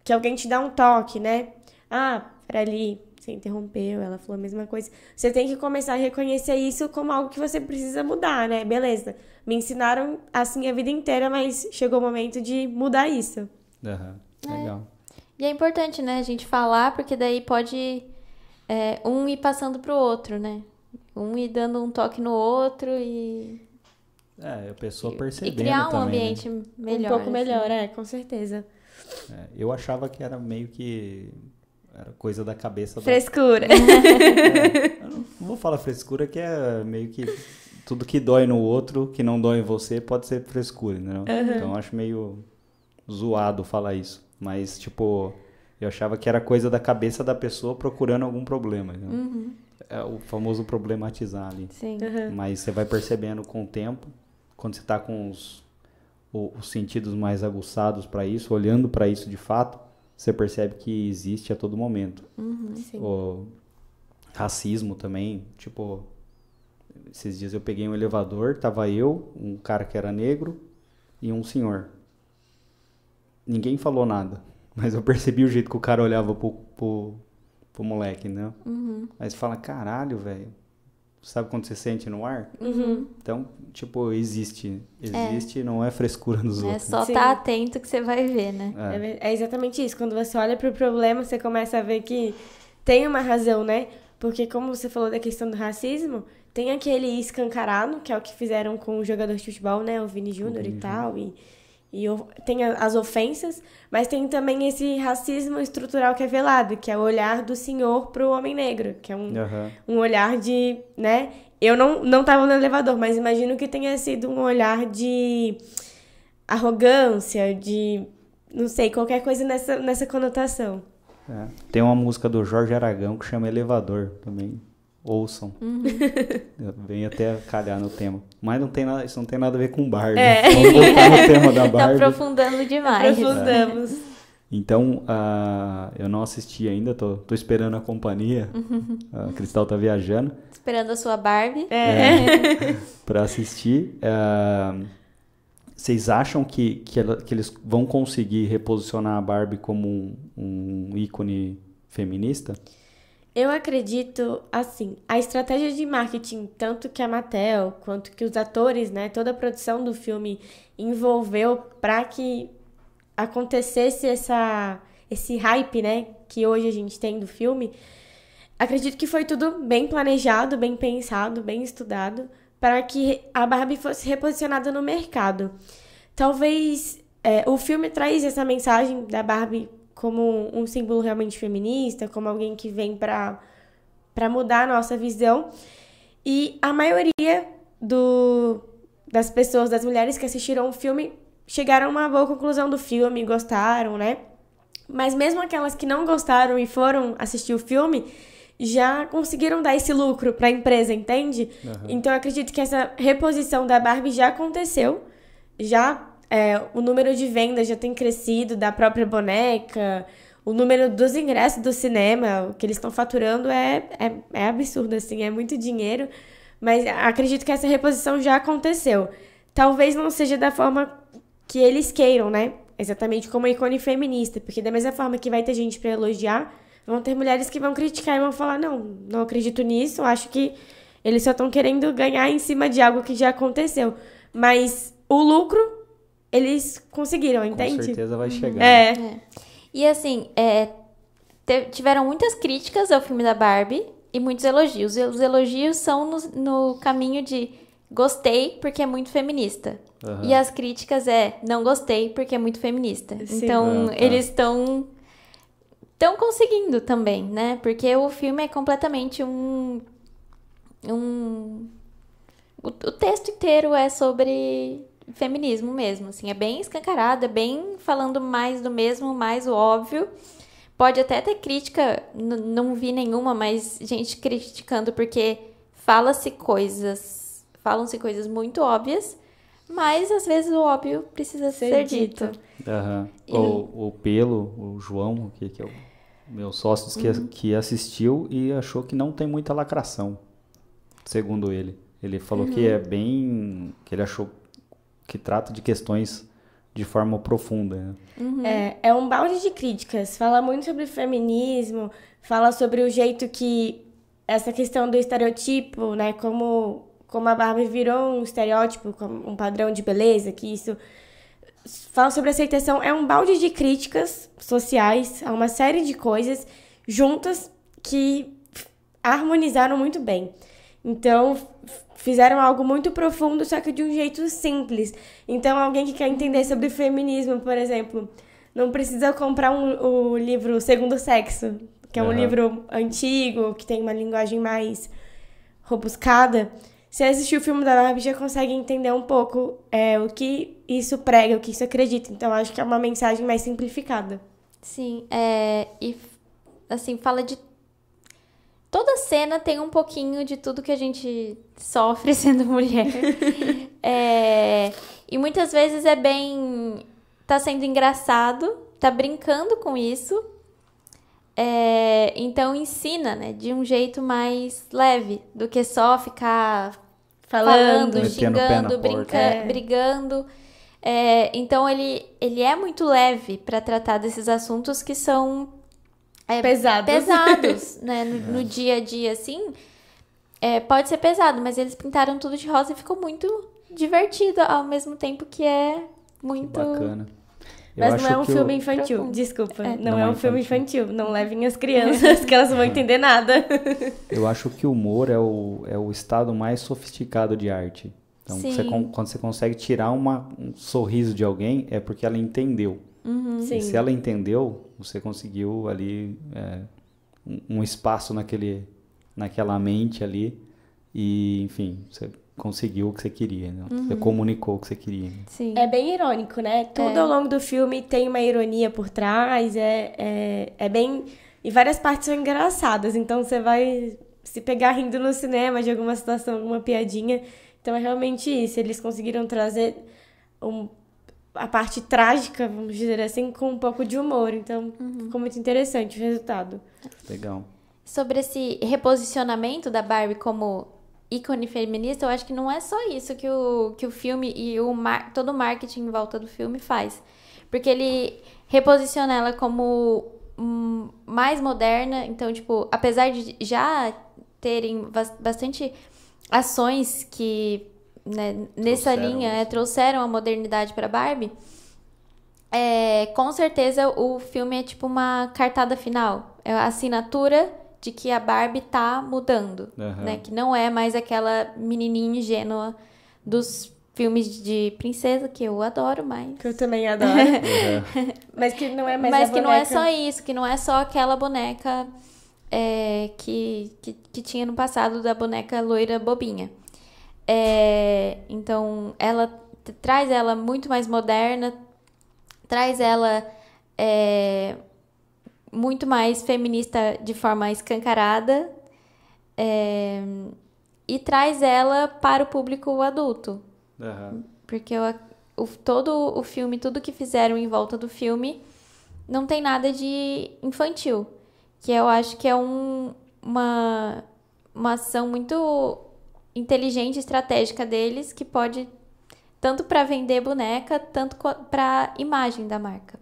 que alguém te dá um toque, né? Ah, ali, você interrompeu, ela falou a mesma coisa. Você tem que começar a reconhecer isso como algo que você precisa mudar, né? Beleza, me ensinaram assim a vida inteira, mas chegou o momento de mudar isso. Legal. E é importante, né, a gente falar, porque daí pode um ir passando pro outro, né? Um ir dando um toque no outro e... a pessoa percebendo e criar um também, ambiente né? melhor. Um pouco melhor, assim. com certeza. Eu achava que era meio que... Era coisa da cabeça Frescura. Eu não vou falar frescura, que é meio que... Tudo que dói no outro, que não dói em você, pode ser frescura, né? Então, eu acho meio zoado falar isso. Mas, tipo... Eu achava que era coisa da cabeça da pessoa procurando algum problema. Né? É o famoso problematizar ali. Sim. Mas você vai percebendo com o tempo, quando você está com os sentidos mais aguçados para isso, olhando para isso de fato, você percebe que existe a todo momento. Sim. O racismo também, tipo, esses dias eu peguei um elevador, tava eu, um cara que era negro e um senhor. Ninguém falou nada, mas eu percebi o jeito que o cara olhava pro moleque, né? Aí você fala, caralho, velho. Sabe quando você sente no ar? Então, tipo, existe, não é frescura nos outros. É só estar atento que você vai ver, né? É exatamente isso. Quando você olha pro problema, você começa a ver que tem uma razão, né? Porque como você falou da questão do racismo, tem aquele escancarado, que é o que fizeram com o jogador de futebol, né? O Vini Júnior e tal, e tem as ofensas, mas tem também esse racismo estrutural que é velado, que é o olhar do senhor pro homem negro, que é um olhar de, né? Eu não tava no elevador, mas imagino que tenha sido um olhar de arrogância, de, não sei, qualquer coisa nessa conotação. Tem uma música do Jorge Aragão que chama Elevador também. Ouçam. Vem até calhar no tema. Mas isso não tem nada a ver com Barbie. Vamos voltar no tema da Barbie. Tá aprofundando demais. Aprofundamos. Então, eu não assisti ainda, tô esperando a companhia. A Cristal tá viajando. Esperando a sua Barbie. Pra assistir. Vocês acham que eles vão conseguir reposicionar a Barbie como um ícone feminista? Eu acredito, assim, a estratégia de marketing, tanto que a Mattel, quanto que os atores, né, toda a produção do filme envolveu para que acontecesse esse hype, né, que hoje a gente tem do filme. Acredito que foi tudo bem planejado, bem pensado, bem estudado, para que a Barbie fosse reposicionada no mercado. Talvez o filme traz essa mensagem da Barbie como um símbolo realmente feminista, como alguém que vem para mudar a nossa visão. E a maioria das pessoas, das mulheres que assistiram o filme, chegaram a uma boa conclusão do filme, gostaram, né? Mas mesmo aquelas que não gostaram e foram assistir o filme, já conseguiram dar esse lucro para a empresa, entende? Uhum. Então, eu acredito que essa reposição da Barbie já aconteceu, o número de vendas já tem crescido da própria boneca, o número dos ingressos do cinema, o que eles estão faturando é absurdo, assim, é muito dinheiro, mas acredito que essa reposição já aconteceu. Talvez não seja da forma que eles queiram, né? Exatamente como ícone feminista, porque da mesma forma que vai ter gente para elogiar, vão ter mulheres que vão criticar e vão falar, não acredito nisso, acho que eles só estão querendo ganhar em cima de algo que já aconteceu. Mas o lucro eles conseguiram, entende? Com certeza vai chegar. E assim, tiveram muitas críticas ao filme da Barbie e muitos elogios. Os elogios são no caminho de gostei porque é muito feminista. Uhum. E as críticas não gostei porque é muito feminista. Sim. Então, eles estão conseguindo também, né? Porque o filme é completamente o texto inteiro é sobre feminismo mesmo, assim, é bem escancarado, é bem falando mais do mesmo, mais o óbvio. Pode até ter crítica, não vi nenhuma, mas gente criticando porque falam-se coisas muito óbvias, mas às vezes o óbvio precisa ser dito. Uhum. O Pelo, o João, que é o meu sócio, que assistiu e achou que não tem muita lacração, segundo ele. Ele falou que que ele achou que trata de questões de forma profunda. Né? Uhum. É um balde de críticas. Fala muito sobre feminismo, fala sobre o jeito que essa questão do estereotipo, né, como a Barbie virou um estereótipo, como um padrão de beleza, que isso fala sobre aceitação. É um balde de críticas sociais a uma série de coisas juntas que harmonizaram muito bem. Então, fizeram algo muito profundo, só que de um jeito simples. Então, alguém que quer entender sobre feminismo, por exemplo, não precisa comprar o livro Segundo Sexo, que é um livro antigo, que tem uma linguagem mais robuscada. Se assistir o filme da Barbie, já consegue entender um pouco o que isso prega, o que isso acredita. Então, acho que é uma mensagem mais simplificada. Sim, e assim, fala de... Toda cena tem um pouquinho de tudo que a gente sofre sendo mulher. E muitas vezes tá sendo engraçado, tá brincando com isso. Então ensina, né, de um jeito mais leve do que só ficar falando xingando, brigando. Então ele é muito leve para tratar desses assuntos que são pesados, né? No dia a dia, assim, pode ser pesado, mas eles pintaram tudo de rosa e ficou muito divertido, ao mesmo tempo que é muito... Que bacana. Mas não é um filme infantil, desculpa. Não é um filme infantil. Não levem as crianças, que elas não vão entender nada. Eu acho que o humor é o estado mais sofisticado de arte. Então, quando você consegue tirar um sorriso de alguém, é porque ela entendeu. Uhum. E se ela entendeu, você conseguiu ali um espaço naquela mente ali e, enfim, você conseguiu o que você queria, né? Você comunicou o que você queria. Sim. É bem irônico, né? Tudo ao longo do filme tem uma ironia por trás, é bem... E várias partes são engraçadas, então você vai se pegar rindo no cinema de alguma situação, alguma piadinha. Então é realmente isso, eles conseguiram trazer a parte trágica, vamos dizer assim, com um pouco de humor. Então, ficou muito interessante o resultado. Legal. Sobre esse reposicionamento da Barbie como ícone feminista, eu acho que não é só isso que o filme e todo o marketing em volta do filme faz. Porque ele reposiciona ela como mais moderna. Então, tipo, apesar de já terem bastante ações que, né, nessa linha trouxeram a modernidade para Barbie, com certeza o filme é tipo uma cartada final. É a assinatura de que a Barbie tá mudando, né? Que não é mais aquela menininha ingênua dos filmes de princesa, que eu adoro mais. Que eu também adoro. Mas que não é mais Mas a que boneca. não é só isso, que não é só aquela boneca que tinha no passado, da boneca loira bobinha. Então, ela traz ela muito mais moderna, traz ela muito mais feminista de forma escancarada, e traz ela para o público adulto. Porque todo o filme, tudo que fizeram em volta do filme, não tem nada de infantil. Que eu acho que é uma ação muito inteligente, estratégica deles, que pode tanto para vender boneca, tanto para imagem da marca.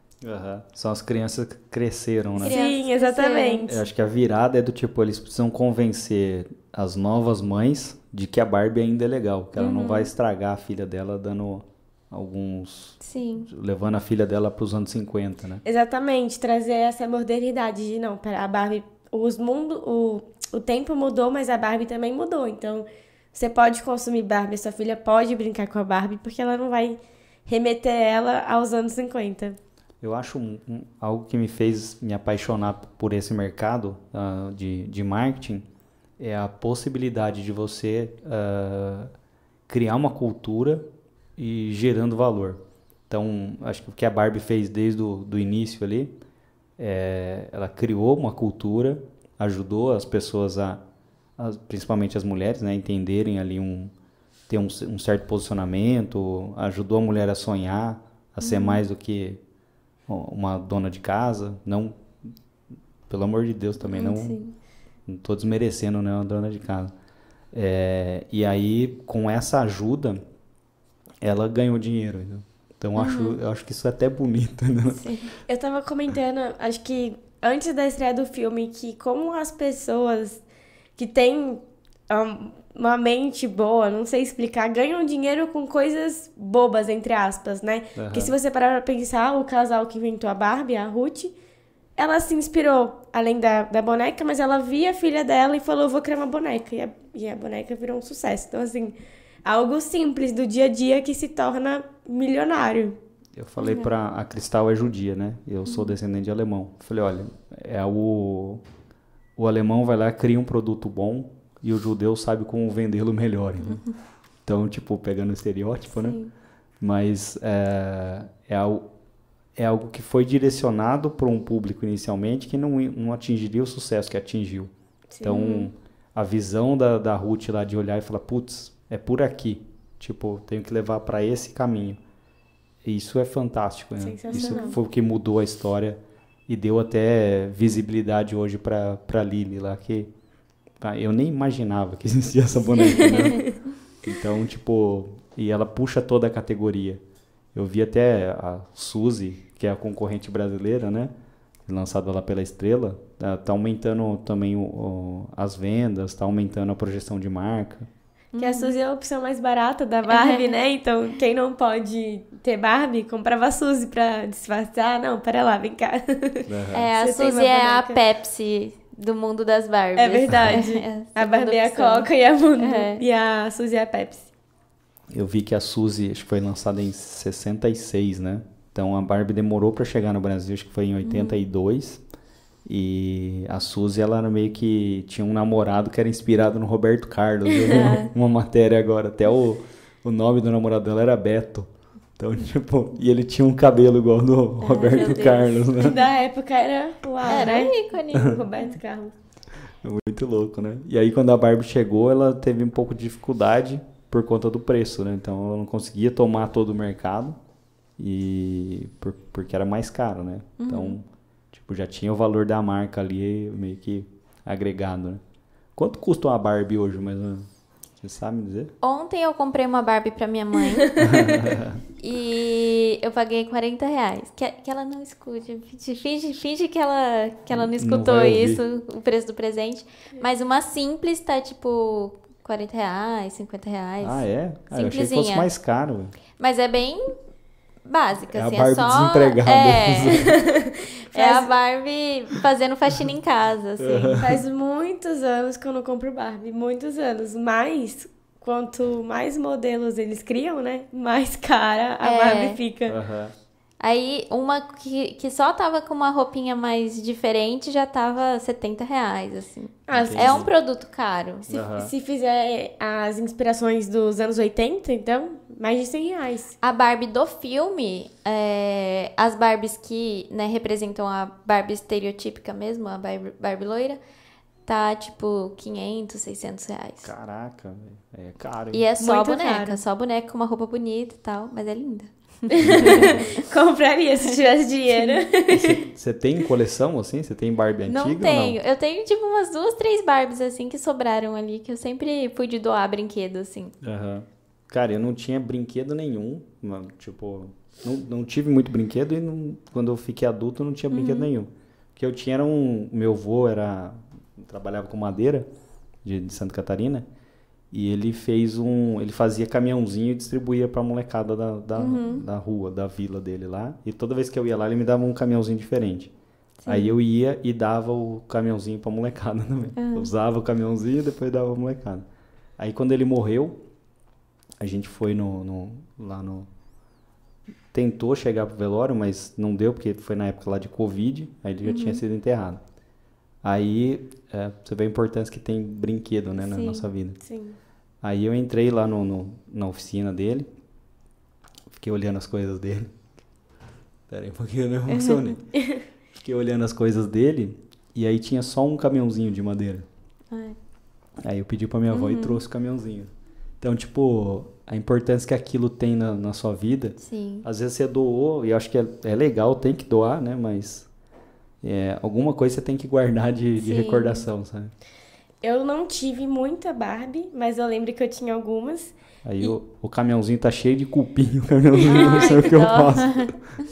São as crianças que cresceram, né? Sim, exatamente. Eu acho que a virada é do tipo, eles precisam convencer as novas mães de que a Barbie ainda é legal, que ela não vai estragar a filha dela dando alguns... Sim. Levando a filha dela para os anos 50, né? Exatamente, trazer essa modernidade de, não, a Barbie, o tempo mudou, mas a Barbie também mudou. Então, você pode consumir Barbie, sua filha pode brincar com a Barbie, porque ela não vai remeter ela aos anos 50. Eu acho algo que me fez me apaixonar por esse mercado de marketing é a possibilidade de você criar uma cultura e gerando valor. Então, acho que o que a Barbie fez desde do início ali, ela criou uma cultura, ajudou as pessoas principalmente as mulheres, né, entenderem ali ter um certo posicionamento, ajudou a mulher a sonhar, a ser mais do que uma dona de casa, não, pelo amor de Deus também, não estou desmerecendo, né, uma dona de casa. E aí, com essa ajuda, ela ganhou dinheiro, entendeu? Então, eu acho que isso é até bonito, né? Sim. Eu tava comentando, acho que antes da estreia do filme, que como as pessoas que têm uma mente boa, não sei explicar, ganham dinheiro com coisas bobas, entre aspas, né? Porque se você parar pra pensar, o casal que inventou a Barbie, a Ruth, ela se inspirou, além da boneca, mas ela via a filha dela e falou, vou criar uma boneca. E a boneca virou um sucesso. Então, assim, algo simples do dia a dia que se torna milionário. Eu falei a Cristal é judia, né? Eu sou descendente de alemão. Eu falei, olha, o alemão vai lá, cria um produto bom e o judeu sabe como vendê-lo melhor. Né? Então, tipo, pegando o estereótipo, né? Mas é algo que foi direcionado para um público inicialmente que não atingiria o sucesso que atingiu. Sim. Então, a visão da Ruth lá de olhar e falar, putz, é por aqui. Tipo, tenho que levar para esse caminho. E isso é fantástico, né? Isso foi o que mudou a história e deu até visibilidade hoje para Lily lá, que eu nem imaginava que existia essa boneca, né? Então, tipo, e ela puxa toda a categoria. Eu vi até a Suzy, que é a concorrente brasileira, né? Lançada lá pela Estrela, tá aumentando também as vendas, tá aumentando a projeção de marca. Que a Suzy é a opção mais barata da Barbie, né? Então, quem não pode ter Barbie, comprava a Suzy pra disfarçar. Não, pera lá, vem cá. A Suzy é a Pepsi do mundo das Barbies. É verdade. A Barbie é a Coca e a Suzy é a Pepsi. Eu vi que a Suzy, acho que foi lançada em 66, né? Então, a Barbie demorou pra chegar no Brasil, acho que foi em 82. E a Suzy, ela era meio que tinha um namorado que era inspirado no Roberto Carlos. Eu vi uma matéria agora, até o nome do namorado dela era Beto. Então, tipo, e ele tinha um cabelo igual do Roberto Carlos, né? Que da época era um ícone. Roberto Carlos. Muito louco, né? E aí, quando a Barbie chegou, ela teve um pouco de dificuldade por conta do preço, né? Então, ela não conseguia tomar todo o mercado porque era mais caro, né? Então, tipo, já tinha o valor da marca ali meio que agregado, né? Quanto custa uma Barbie hoje, mais ou menos? Você sabe me dizer? Ontem eu comprei uma Barbie pra minha mãe. E eu paguei R$40. Que ela não escute. Finge que ela não escutou isso, o preço do presente. Mas uma simples tá tipo R$40, R$50. Ah, é? Ah, eu achei que fosse mais caro. Mas é bem básica, assim. A Barbie só desempregada. É a Barbie fazendo faxina em casa, assim. Faz muitos anos que eu não compro Barbie. Muitos anos. Mas, quanto mais modelos eles criam, né? Mais cara a Barbie fica. Uhum. Aí, uma que só tava com uma roupinha mais diferente já tava R$70, assim. É um produto caro. Se fizer as inspirações dos anos 80, então, mais de R$100. A Barbie do filme, as Barbies que, né, representam a Barbie estereotípica mesmo, a Barbie loira, tá tipo R$500, R$600. Caraca, é caro, hein? E é só muito boneca, caro. só boneca com uma roupa bonita e tal, mas é linda. Compraria se tivesse dinheiro. Você tem coleção, assim? Você tem Barbie antiga Não ou tenho. não? Eu tenho, tipo, umas 2, 3 Barbies, assim, que sobraram ali, que eu sempre fui de doar brinquedo, assim. Uhum. Cara, eu não tinha brinquedo nenhum. Tipo, não tive muito brinquedo e quando eu fiquei adulto eu não tinha brinquedo nenhum. O que eu tinha era meu avô trabalhava com madeira de Santa Catarina. E ele fazia caminhãozinho e distribuía pra molecada da rua, da vila dele lá. E toda vez que eu ia lá, ele me dava um caminhãozinho diferente. Sim. Aí eu ia e dava o caminhãozinho pra molecada também. Eu usava o caminhãozinho e depois dava pra molecada. Aí quando ele morreu, a gente foi lá no... Tentou chegar pro velório, mas não deu, porque foi na época lá de Covid. Aí ele já tinha sido enterrado. Aí, você vê a importância que tem brinquedo, né, na nossa vida. Sim. Aí eu entrei lá na oficina dele, fiquei olhando as coisas dele. Pera aí um pouquinho, eu me emocionei. Fiquei olhando as coisas dele, e aí tinha só um caminhãozinho de madeira. Aí eu pedi pra minha avó e trouxe o caminhãozinho. Então, tipo, a importância que aquilo tem na sua vida. Sim. Às vezes você doou, e eu acho que é legal, tem que doar, né, mas... alguma coisa você tem que guardar de recordação, sabe? Eu não tive muita Barbie, mas eu lembro que eu tinha algumas. Aí o caminhãozinho tá cheio de cupim, o caminhãozinho, não sei o que eu faço.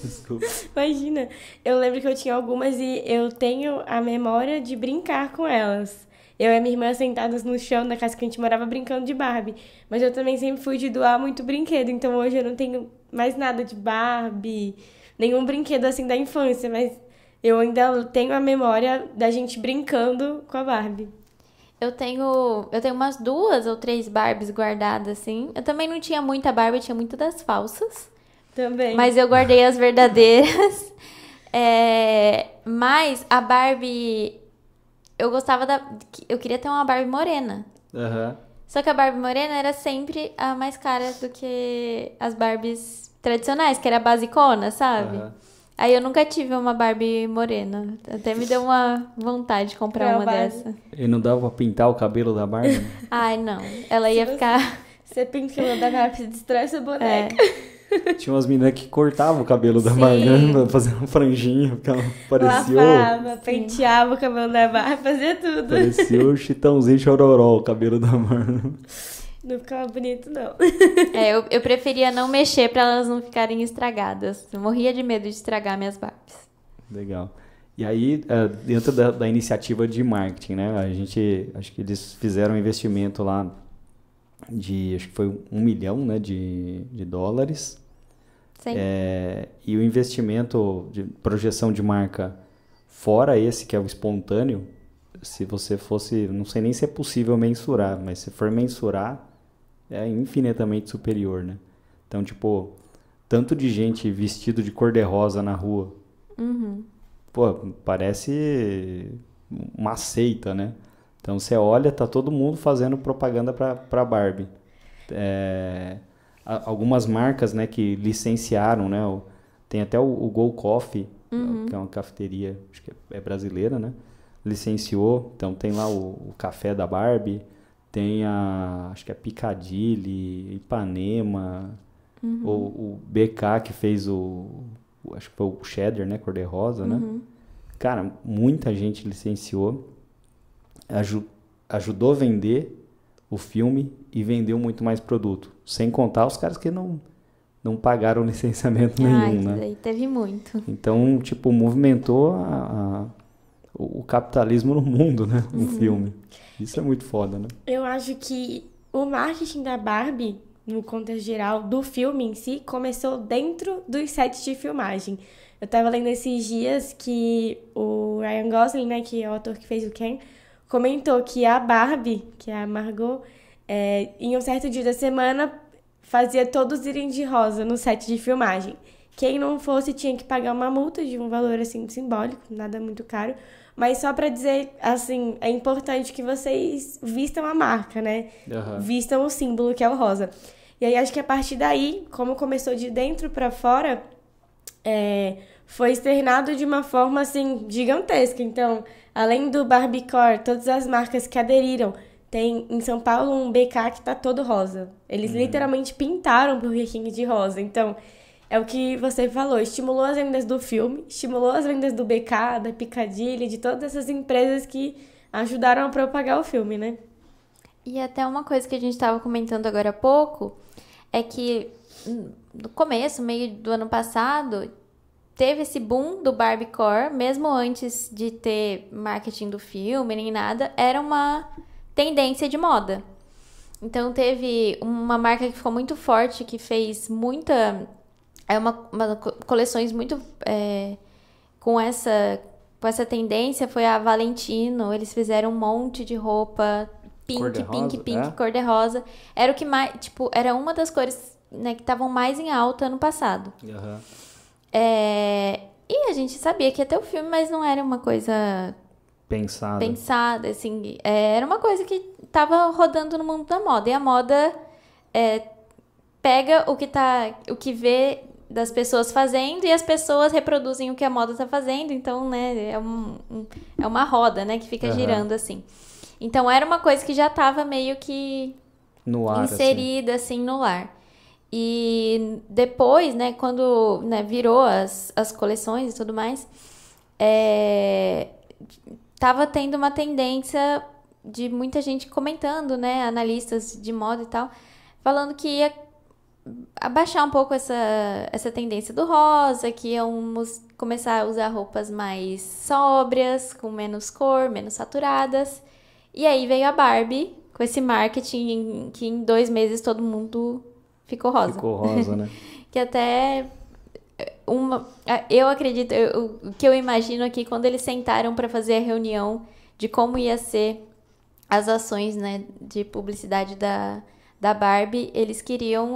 Desculpa. Imagina, eu lembro que eu tinha algumas e eu tenho a memória de brincar com elas. Eu e a minha irmã sentadas no chão da casa que a gente morava brincando de Barbie. Mas eu também sempre fui de doar muito brinquedo, então hoje eu não tenho mais nada de Barbie, nenhum brinquedo assim da infância, mas... Eu ainda tenho a memória da gente brincando com a Barbie. Eu tenho umas 2 ou 3 Barbies guardadas, assim. Eu também não tinha muita Barbie, eu tinha muitas das falsas. Também. Mas eu guardei as verdadeiras. Mas a Barbie... Eu gostava eu queria ter uma Barbie morena. Uhum. Só que a Barbie morena era sempre a mais cara do que as Barbies tradicionais, que era a basicona, sabe? Uhum. Aí eu nunca tive uma Barbie morena. Até me deu uma vontade de comprar uma dessa. E não dava pra pintar o cabelo da Barbie? Né? Ai, não. Ela ia ficar... Você pinta o cabelo da Barbie, você destrói sua boneca. Tinha umas meninas que cortavam o cabelo da Barbie, né? Fazendo uma franjinha, porque ela parecia... Lavava, penteava o cabelo da Barbie, fazia tudo. Parecia o Chitãozinho Chororó, o cabelo da Barbie. Não ficava bonito, não. Eu preferia não mexer pra elas não ficarem estragadas. Eu morria de medo de estragar minhas Barbies. Legal. E aí, dentro da iniciativa de marketing, né? Acho que eles fizeram um investimento lá acho que foi 1 milhão, né, de dólares. Sim. E o investimento de projeção de marca, fora esse que é o espontâneo, se você fosse, não sei nem se é possível mensurar, mas se for mensurar, é infinitamente superior, né? Então, tipo, tanto de gente vestido de cor-de-rosa na rua, pô, parece uma seita, né? Então, você olha, tá todo mundo fazendo propaganda pra Barbie. Algumas marcas, né, que licenciaram, né? Tem até o Go Coffee, que é uma cafeteria, acho que é brasileira, né? Licenciou, então tem lá o café da Barbie, tem acho que é Piccadilly, Ipanema, o BK que fez acho que foi o Cheddar, né, cor-de-rosa, né? Cara, muita gente licenciou, ajudou a vender o filme e vendeu muito mais produto. Sem contar os caras que não pagaram licenciamento nenhum, né? Daí teve muito. Então, tipo, movimentou o capitalismo no mundo, né? Um filme. Isso é muito foda, né? Eu acho que o marketing da Barbie, no contexto geral, do filme em si, começou dentro dos sets de filmagem. Eu tava lendo esses dias que o Ryan Gosling, né, que é o ator que fez o Ken, comentou que a Barbie, que é a Margot, em um certo dia da semana, fazia todos irem de rosa no set de filmagem. Quem não fosse tinha que pagar uma multa de um valor, assim, simbólico, nada muito caro. Mas só pra dizer, assim, é importante que vocês vistam a marca, né? Uhum. Vistam o símbolo, que é o rosa. E aí, acho que a partir daí, como começou de dentro pra fora, foi externado de uma forma, assim, gigantesca. Então, além do Barbiecore, todas as marcas que aderiram, tem em São Paulo um BK que tá todo rosa. Eles literalmente pintaram pro Burger King de rosa. Então, é o que você falou, estimulou as vendas do filme, estimulou as vendas do BK, da Piccadilly, de todas essas empresas que ajudaram a propagar o filme, né? E até uma coisa que a gente estava comentando agora há pouco, é que no começo, meio do ano passado, teve esse boom do Barbiecore, mesmo antes de ter marketing do filme nem nada, era uma tendência de moda. Então teve uma marca que ficou muito forte, que fez muita... coleções muito com essa tendência, foi a Valentino. Eles fizeram um monte de roupa pink, cor-de-rosa. Era o que mais, tipo, era uma das cores, né, que estavam mais em alta ano passado. Uhum. E a gente sabia que ia ter o filme, mas não era uma coisa pensada, assim. Era uma coisa que tava rodando no mundo da moda. E a moda pega o que vê das pessoas fazendo, e as pessoas reproduzem o que a moda tá fazendo. Então, né, é uma roda, né, que fica girando assim. Então, era uma coisa que já tava meio que no ar, inserida, assim, no lar. E depois, né, quando, né, virou as coleções e tudo mais, tava tendo uma tendência de muita gente comentando, né, analistas de moda e tal, falando que ia abaixar um pouco essa tendência do rosa, que íamos começar a usar roupas mais sóbrias, com menos cor, menos saturadas. E aí veio a Barbie, com esse marketing que em 2 meses todo mundo ficou rosa. Ficou rosa, né? Que até... eu acredito, o que eu imagino aqui, quando eles sentaram para fazer a reunião de como ia ser as ações, né, de publicidade da Barbie, eles queriam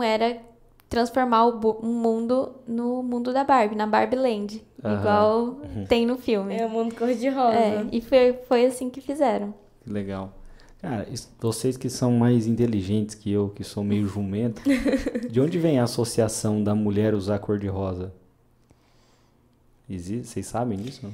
transformar o mundo no mundo da Barbie, na Barbie Land, igual tem no filme. É o mundo cor-de-rosa. E foi assim que fizeram. Legal. Cara, vocês que são mais inteligentes que eu, que sou meio jumento, de onde vem a associação da mulher usar cor-de-rosa? Vocês sabem disso?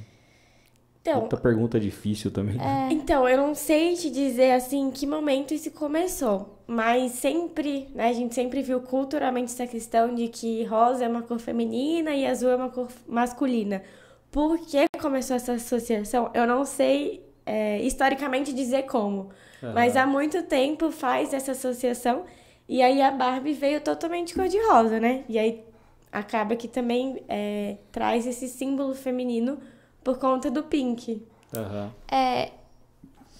Então, outra pergunta difícil também. Então, eu não sei te dizer, assim, em que momento isso começou. Mas sempre, né, a gente sempre viu culturalmente essa questão de que rosa é uma cor feminina e azul é uma cor masculina. Por que começou essa associação? Eu não sei historicamente dizer como. Mas há muito tempo faz essa associação. E aí a Barbie veio totalmente cor-de-rosa, né? E aí acaba que também traz esse símbolo feminino por conta do pink.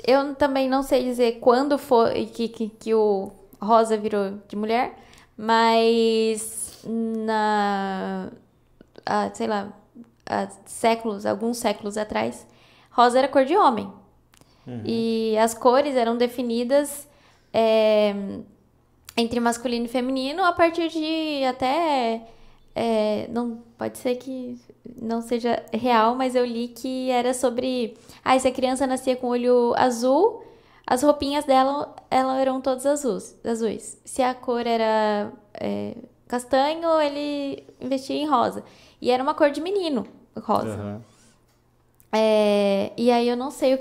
Eu também não sei dizer quando foi que o rosa virou de mulher, mas sei lá, alguns séculos atrás, rosa era cor de homem. E as cores eram definidas entre masculino e feminino a partir de até... não pode ser que não seja real, mas eu li que era sobre... se a criança nascia com olho azul, as roupinhas dela eram todas azuis. Se a cor era castanho, ele investia em rosa. E era uma cor de menino, rosa. E aí eu não sei o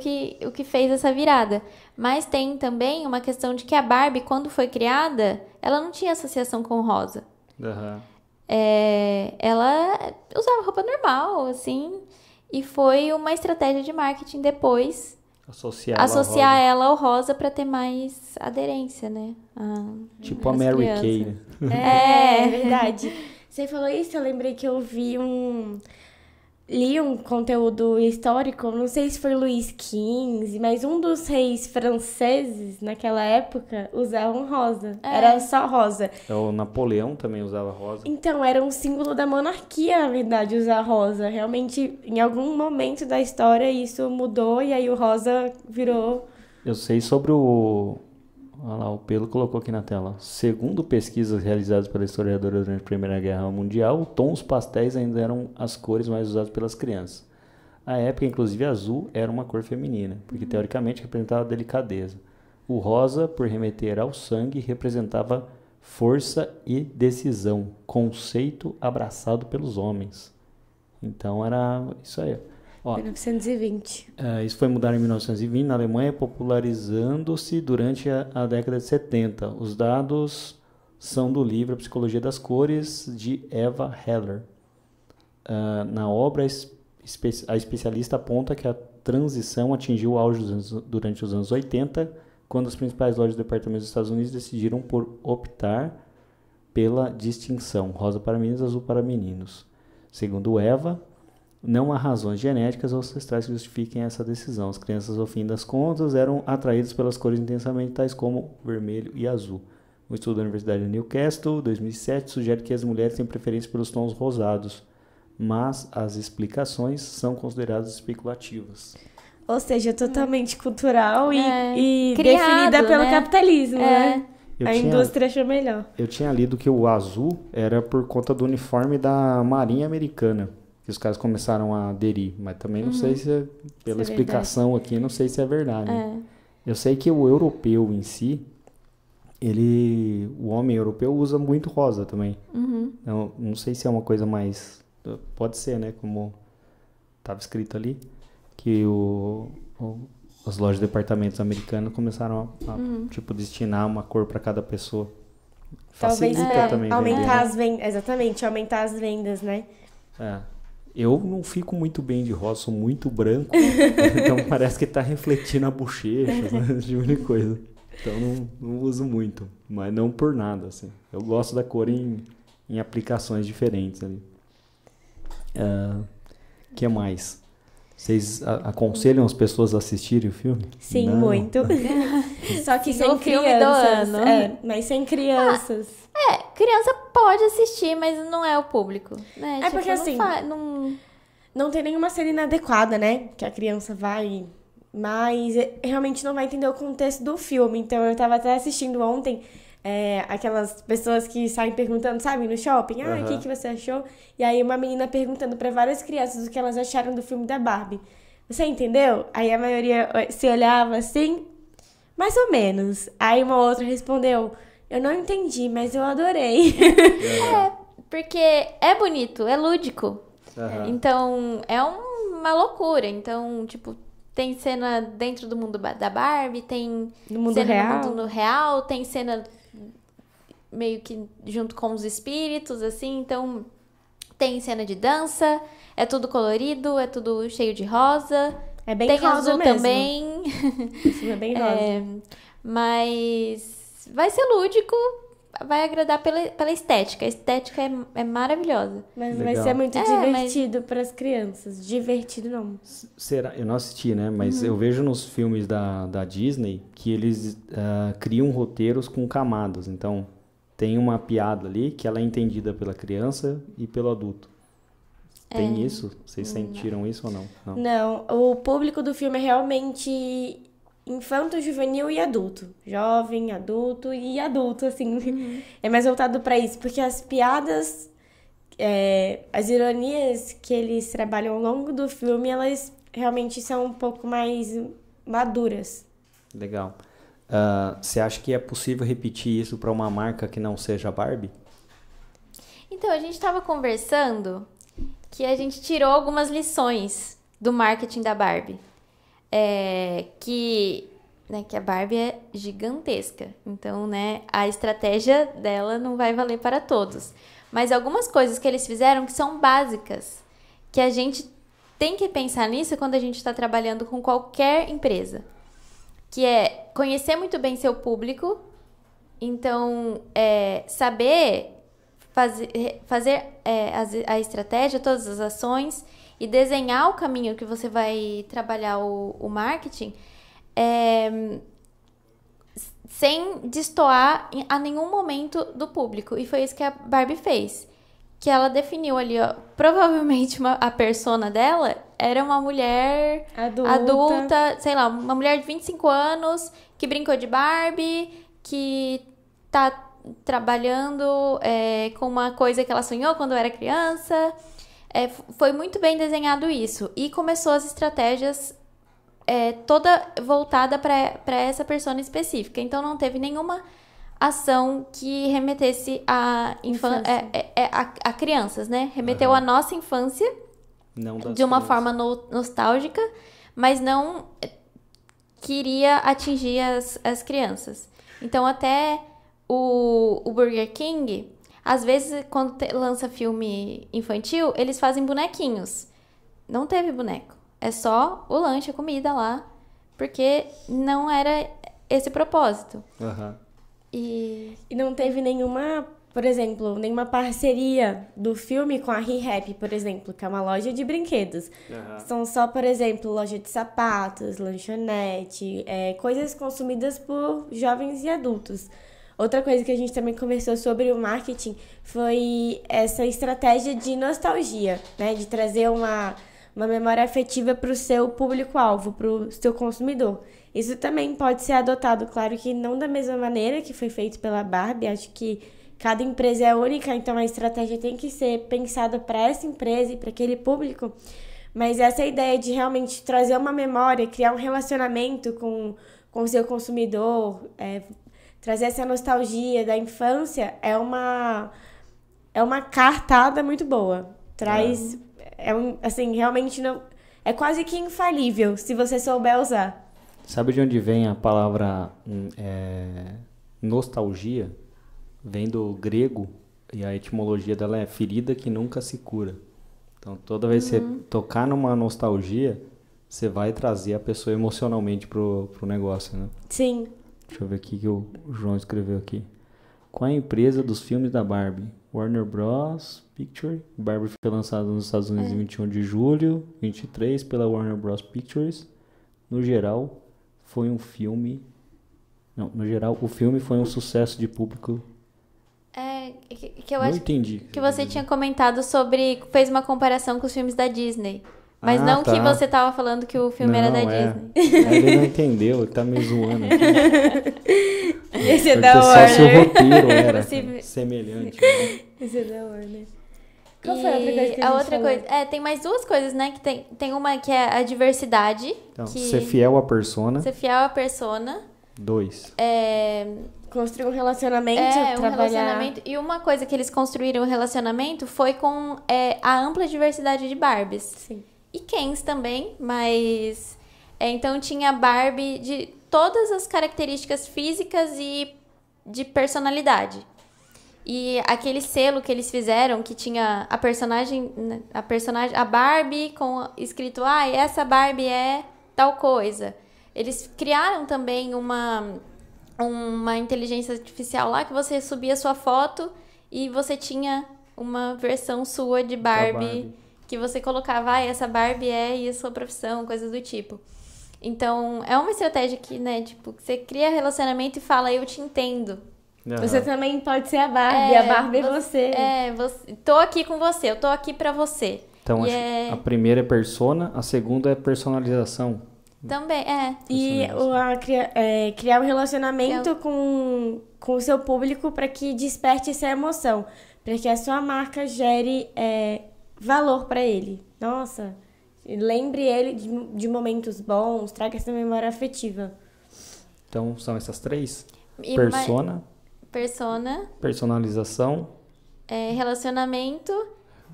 que fez essa virada. Mas tem também uma questão de que a Barbie, quando foi criada, ela não tinha associação com rosa. Ela usava roupa normal, assim, e foi uma estratégia de marketing depois, associar ela ao rosa pra ter mais aderência, né? Tipo a Mary Kay, né? É verdade. Você falou isso, eu lembrei que eu li um conteúdo histórico, não sei se foi Luís XV, mas um dos reis franceses naquela época usavam rosa. Era só rosa. O Napoleão também usava rosa. Então, era um símbolo da monarquia, na verdade, usar rosa. Realmente, em algum momento da história, isso mudou e aí o rosa virou... Eu sei sobre o... Olha lá, o Pedro colocou aqui na tela. Segundo pesquisas realizadas pela historiadora durante a Primeira Guerra Mundial, tons pastéis ainda eram as cores mais usadas pelas crianças. À época, inclusive, azul era uma cor feminina, porque teoricamente representava delicadeza. O rosa, por remeter ao sangue, representava força e decisão, conceito abraçado pelos homens. Então era isso aí. 1920. Isso foi mudado em 1920 na Alemanha, popularizando-se durante a década de 70. Os dados são do livro A Psicologia das Cores, de Eva Heller. Na obra, a especialista aponta que a transição atingiu o auge durante os anos 80, quando as principais lojas de departamentos dos Estados Unidos decidiram por optar pela distinção rosa para meninas e azul para meninos. Segundo Eva, não há razões genéticas ou ancestrais que justifiquem essa decisão. As crianças, ao fim das contas, eram atraídas pelas cores intensamente, tais como vermelho e azul. Um estudo da Universidade de Newcastle, 2007, sugere que as mulheres têm preferência pelos tons rosados, mas as explicações são consideradas especulativas. Ou seja, totalmente cultural e criado, definida pelo capitalismo, né? Indústria achou melhor. Eu tinha lido que o azul era por conta do uniforme da Marinha Americana, que os caras começaram a aderir, mas também não sei se pela explicação aqui, não sei se é verdade. Eu sei que o europeu em si, o homem europeu usa muito rosa também. Então, não sei se é uma coisa mais, pode ser, né, como estava escrito ali, que as lojas de departamentos americanos começaram a tipo, destinar uma cor para cada pessoa. Talvez facilita também aumentar as vendas, exatamente, aumentar as vendas, né? Eu não fico muito bem de rosa, sou muito branco, então parece que tá refletindo a bochecha, né? Esse tipo de coisa. Então não uso muito, mas não por nada, assim. Eu gosto da cor em aplicações diferentes ali. Que mais? Vocês aconselham as pessoas a assistirem o filme? Sim, não. Muito. Só que sem crianças. Mas sem crianças. Criança pode assistir, mas não é o público. Né? Tipo, porque assim, não tem nenhuma cena inadequada, né? Que a criança vai... Mas realmente não vai entender o contexto do filme. Então, eu tava até assistindo ontem aquelas pessoas que saem perguntando, sabe, no shopping. O que você achou? E aí, uma menina perguntando pra várias crianças o que elas acharam do filme da Barbie. Você entendeu? Aí, a maioria se olhava assim, mais ou menos. Aí, uma outra respondeu... Eu não entendi, mas eu adorei. Porque é bonito, é lúdico. Então, é uma loucura. Então, tipo, tem cena dentro do mundo da Barbie, tem no mundo cena real. no mundo real, tem cena meio que junto com os espíritos, assim. Então, tem cena de dança, é tudo colorido, é tudo cheio de rosa. É bem tem rosa azul mesmo. Também. Isso é bem rosa. Mas... vai ser lúdico, vai agradar pela estética. A estética é maravilhosa. Mas vai ser muito divertido para as crianças. Divertido não. Será? Eu não assisti, né? Mas eu vejo nos filmes da Disney que eles criam roteiros com camadas. Então, tem uma piada ali que ela é entendida pela criança e pelo adulto. Tem isso? Vocês sentiram isso ou não? Não. O público do filme é realmente... infanto, juvenil e adulto. Jovem, adulto e adulto, assim. É mais voltado pra isso. Porque as piadas, as ironias que eles trabalham ao longo do filme, elas realmente são um pouco mais maduras. Legal. Você acha que é possível repetir isso pra uma marca que não seja Barbie? Então, a gente tava conversando que a gente tirou algumas lições do marketing da Barbie. Que a Barbie é gigantesca. Então, né, a estratégia dela não vai valer para todos. Mas algumas coisas que eles fizeram que são básicas, que a gente tem que pensar nisso quando a gente está trabalhando com qualquer empresa. Que é conhecer muito bem seu público. Então, saber fazer a estratégia, todas as ações e desenhar o caminho que você vai trabalhar o marketing sem destoar a nenhum momento do público. E foi isso que a Barbie fez. Que ela definiu ali, ó, provavelmente a persona dela era uma mulher adulta, sei lá, uma mulher de 25 anos que brincou de Barbie, que tá trabalhando com uma coisa que ela sonhou quando era criança. Foi muito bem desenhado isso. E começou as estratégias toda voltada para essa persona específica. Então, não teve nenhuma ação que remetesse a crianças, né? Remeteu à nossa infância de uma forma nostálgica, mas não queria atingir as crianças. Então, até o Burger King, às vezes, quando lança filme infantil, eles fazem bonequinhos. Não teve boneco. É só o lanche, a comida lá, porque não era esse propósito. E não teve nenhuma, por exemplo, nenhuma parceria do filme com a ReHap, por exemplo, que é uma loja de brinquedos. São só, por exemplo, loja de sapatos, lanchonete, coisas consumidas por jovens e adultos. Outra coisa que a gente também conversou sobre o marketing foi essa estratégia de nostalgia, né? De trazer uma memória afetiva para o seu público-alvo, para o seu consumidor. Isso também pode ser adotado, claro que não da mesma maneira que foi feito pela Barbie. Acho que cada empresa é única, então a estratégia tem que ser pensada para essa empresa e para aquele público. Mas essa ideia de realmente trazer uma memória, criar um relacionamento com o seu consumidor, trazer essa nostalgia da infância, é uma cartada muito boa. Traz... assim, realmente não... É quase que infalível, se você souber usar. Sabe de onde vem a palavra nostalgia? Vem do grego, e a etimologia dela é ferida que nunca se cura. Então, toda vez que você tocar numa nostalgia, você vai trazer a pessoa emocionalmente pro negócio, né? Sim. Deixa eu ver aqui que o João escreveu aqui. Qual é a empresa dos filmes da Barbie? Warner Bros. Pictures. Barbie foi lançada nos Estados Unidos em 21 de julho, 23 pela Warner Bros. Pictures. No geral, foi um filme... Não, no geral, o filme foi um sucesso de público. Que eu não acho entendi. Que você tinha comentado sobre... Fez uma comparação com os filmes da Disney. Mas não tá. que você tava falando que o filme era da Disney. Ele não entendeu, ele tá me zoando aqui. Esse é da Warner. Só se o roteiro era semelhante. Né? Esse é da Warner. Qual foi a outra coisa que a outra coisa? Tem mais duas coisas, né? Que tem uma que é a diversidade. Então, ser fiel à persona. Ser fiel à persona. 2. Construir um relacionamento, relacionamento. E uma coisa que eles construíram o relacionamento foi com a ampla diversidade de Barbies. Sim. E Kens também, mas... então tinha Barbie de todas as características físicas e de personalidade. E aquele selo que eles fizeram, que tinha a personagem, a Barbie, com escrito, essa Barbie é tal coisa. Eles criaram também uma inteligência artificial lá, que você subia sua foto e você tinha uma versão sua de Barbie. Que você colocava, essa Barbie e a sua profissão, coisas do tipo. Então, é uma estratégia que, né, tipo, você cria relacionamento e fala, eu te entendo. Você também pode ser a Barbie, a Barbie é você. Tô aqui com você, eu tô aqui pra você. Então, a primeira é persona, a segunda é personalização. Também, E criar um relacionamento com o seu público para que desperte essa emoção. Para que a sua marca gere... valor para ele. Nossa, lembre ele de momentos bons, traga essa memória afetiva. Então, são essas três? Persona. Personalização. Relacionamento.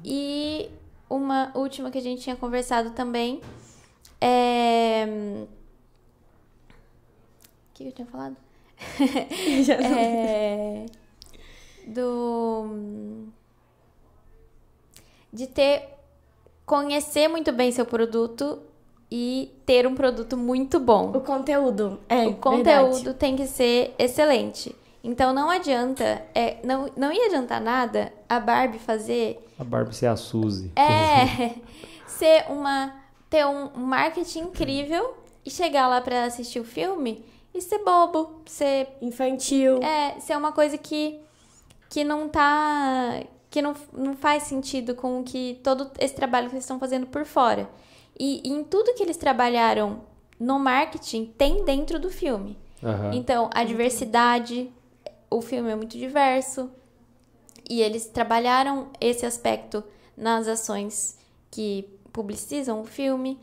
E uma última que a gente tinha conversado também. O que eu tinha falado? De ter conhecer muito bem seu produto e ter um produto muito bom. O conteúdo. O conteúdo tem que ser excelente. Então não adianta, não ia adiantar nada a Barbie fazer... A Barbie ser a Suzy. Ter um marketing incrível e chegar lá pra assistir o filme e ser bobo, ser... Infantil. Ser uma coisa que não tá... que não faz sentido com todo esse trabalho que eles estão fazendo por fora. E em tudo que eles trabalharam no marketing, tem dentro do filme. Uhum. Então, a diversidade, o filme é muito diverso. E eles trabalharam esse aspecto nas ações que publicizam o filme.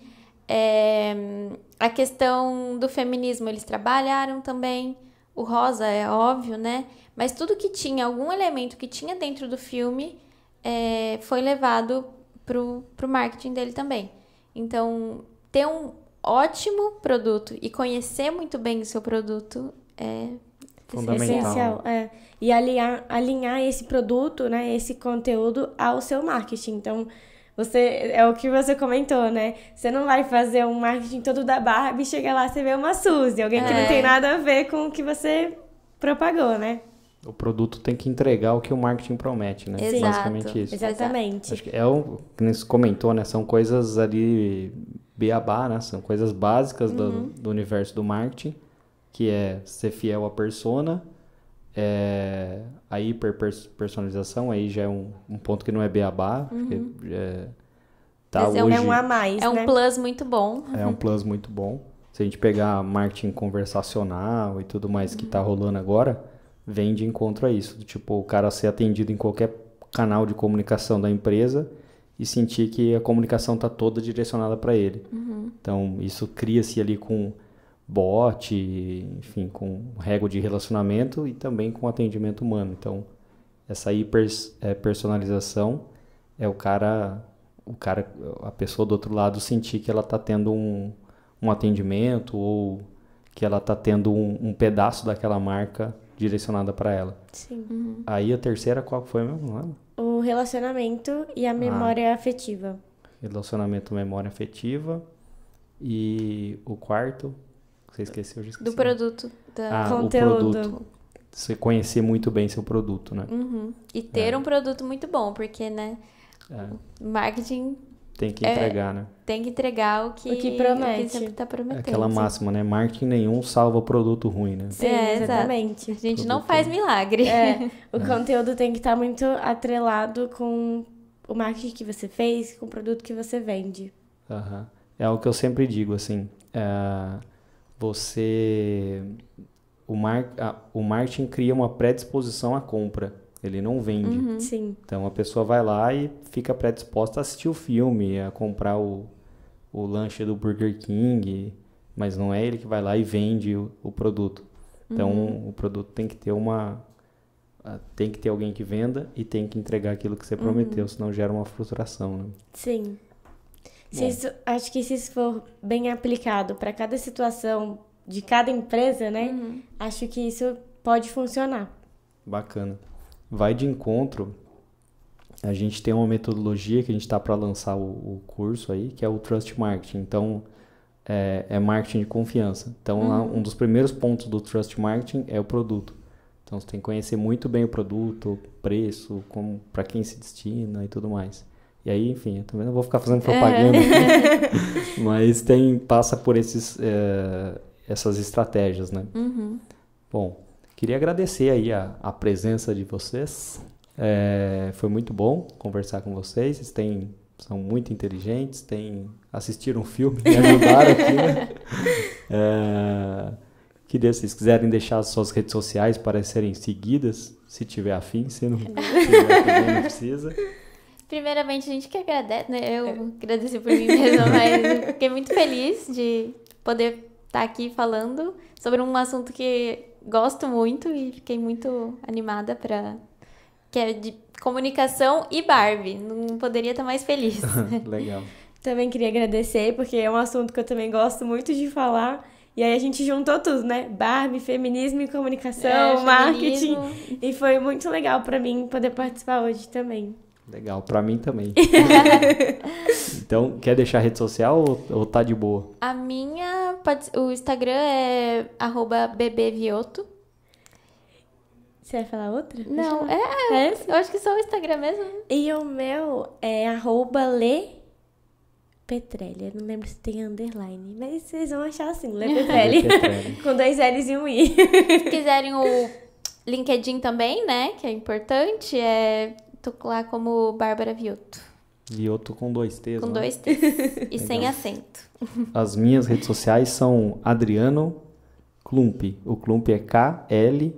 A questão do feminismo, eles trabalharam também. O rosa é óbvio, né? Mas tudo que tinha, algum elemento que tinha dentro do filme, foi levado pro marketing dele também. Então, ter um ótimo produto e conhecer muito bem o seu produto é fundamental. Essencial. E alinhar esse produto, né, esse conteúdo ao seu marketing. Então, é o que você comentou, né? Você não vai fazer um marketing todo da Barbie e chegar lá e você vê uma Suzy, alguém que não tem nada a ver com o que você propagou, né? O produto tem que entregar o que o marketing promete, né? Exato. Basicamente isso. Exatamente. Acho que como você comentou, né? São coisas ali beabá, né? São coisas básicas do universo do marketing, que é ser fiel à persona, a hiperpersonalização, aí já é um ponto que não é beabá. Mas hoje, é um a mais, né? Um plus muito bom. É um plus muito bom. Se a gente pegar marketing conversacional e tudo mais que tá rolando agora, vem de encontro a isso. Tipo, o cara ser atendido em qualquer canal de comunicação da empresa e sentir que a comunicação tá toda direcionada para ele. Então, isso cria-se ali com bot, enfim, com régua de relacionamento e também com atendimento humano. Então, essa personalização é a pessoa do outro lado sentir que ela tá tendo um atendimento ou que ela tá tendo um pedaço daquela marca direcionada para ela. Sim. Aí a terceira, qual foi mesmo? O relacionamento e a memória afetiva. Relacionamento, memória afetiva. E o quarto, você esqueceu, eu já esqueci. Do produto. Conteúdo. O produto. Você conhecer muito bem seu produto, né? E ter um produto muito bom, porque, né? Marketing... Tem que entregar, né? Tem que entregar o que promete. O que sempre tá prometendo. É aquela máxima, né? Marketing nenhum salva produto ruim, né? Sim, exatamente. A gente não faz milagre. O conteúdo tem que estar muito atrelado com o marketing que você fez, com o produto que você vende. É o que eu sempre digo, assim. O marketing cria uma predisposição à compra. Ele não vende. Sim. Então, a pessoa vai lá e fica predisposta a assistir o filme, a comprar o lanche do Burger King, mas não é ele que vai lá e vende o produto. Então, o produto tem que ter tem que ter alguém que venda e tem que entregar aquilo que você prometeu, senão gera uma frustração, né? Sim. Acho que se isso for bem aplicado para cada situação de cada empresa, né? Acho que isso pode funcionar. Bacana. Vai de encontro, a gente tem uma metodologia que a gente está para lançar o curso aí, que é o Trust Marketing. Então, é marketing de confiança. Então, um dos primeiros pontos do Trust Marketing é o produto. Então, você tem que conhecer muito bem o produto, o preço, para quem se destina e tudo mais. E aí, enfim, eu também não vou ficar fazendo propaganda aqui, mas passa por essas estratégias, né? Bom, queria agradecer aí a presença de vocês. Foi muito bom conversar com vocês. Vocês são muito inteligentes, assistiram um filme, me ajudaram aqui, né? Queria, se vocês quiserem deixar as suas redes sociais para serem seguidas, se tiver afim, se não tiver também não precisa. Primeiramente, a gente que agradece, né? Eu agradeci por mim mesma, mas eu fiquei muito feliz de poder estar aqui falando sobre um assunto que gosto muito e fiquei muito animada que é de comunicação e Barbie. Não poderia estar mais feliz. Legal. Também queria agradecer, porque é um assunto que eu também gosto muito de falar. E aí a gente juntou tudo, né? Barbie, feminismo e comunicação, marketing. E foi muito legal pra mim poder participar hoje também. Legal, pra mim também. Então, quer deixar a rede social ou tá de boa? A minha, o Instagram é @bbvioto. Você vai falar outra? Não, eu acho que só o Instagram mesmo. E o meu é @lepetrelli. Eu não lembro se tem underline, mas vocês vão achar assim, Lepetrelli. Com 2 L's e um I. Se quiserem o LinkedIn também, né, que é importante, tô lá como Bárbara Vioto. Vioto com 2 T's, Com né? 2 T's e sem acento. As minhas redes sociais são Adriano Klump. O Klump é K-L-U-M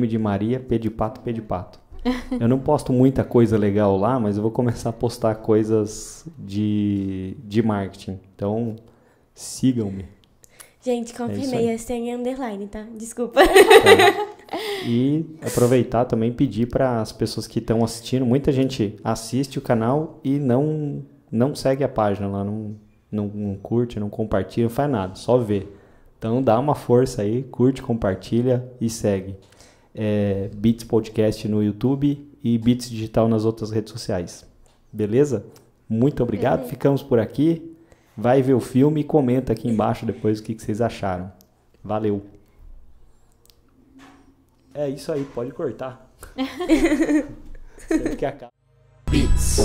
de Maria, P de pato, P de pato. Eu não posto muita coisa legal lá, mas eu vou começar a postar coisas de marketing. Então, sigam-me. Gente, confirmei, sem underline, tá? Desculpa. E aproveitar também pedir para as pessoas que estão assistindo, muita gente assiste o canal e não segue a página lá, não curte, não compartilha, não faz nada, só vê. Então dá uma força aí, curte, compartilha e segue. Beats Podcast no YouTube e Beats Digital nas outras redes sociais. Beleza? Muito obrigado, ficamos por aqui. Vai ver o filme e comenta aqui embaixo depois o que vocês acharam. Valeu! É isso aí, pode cortar. Sempre que acaba. Beats.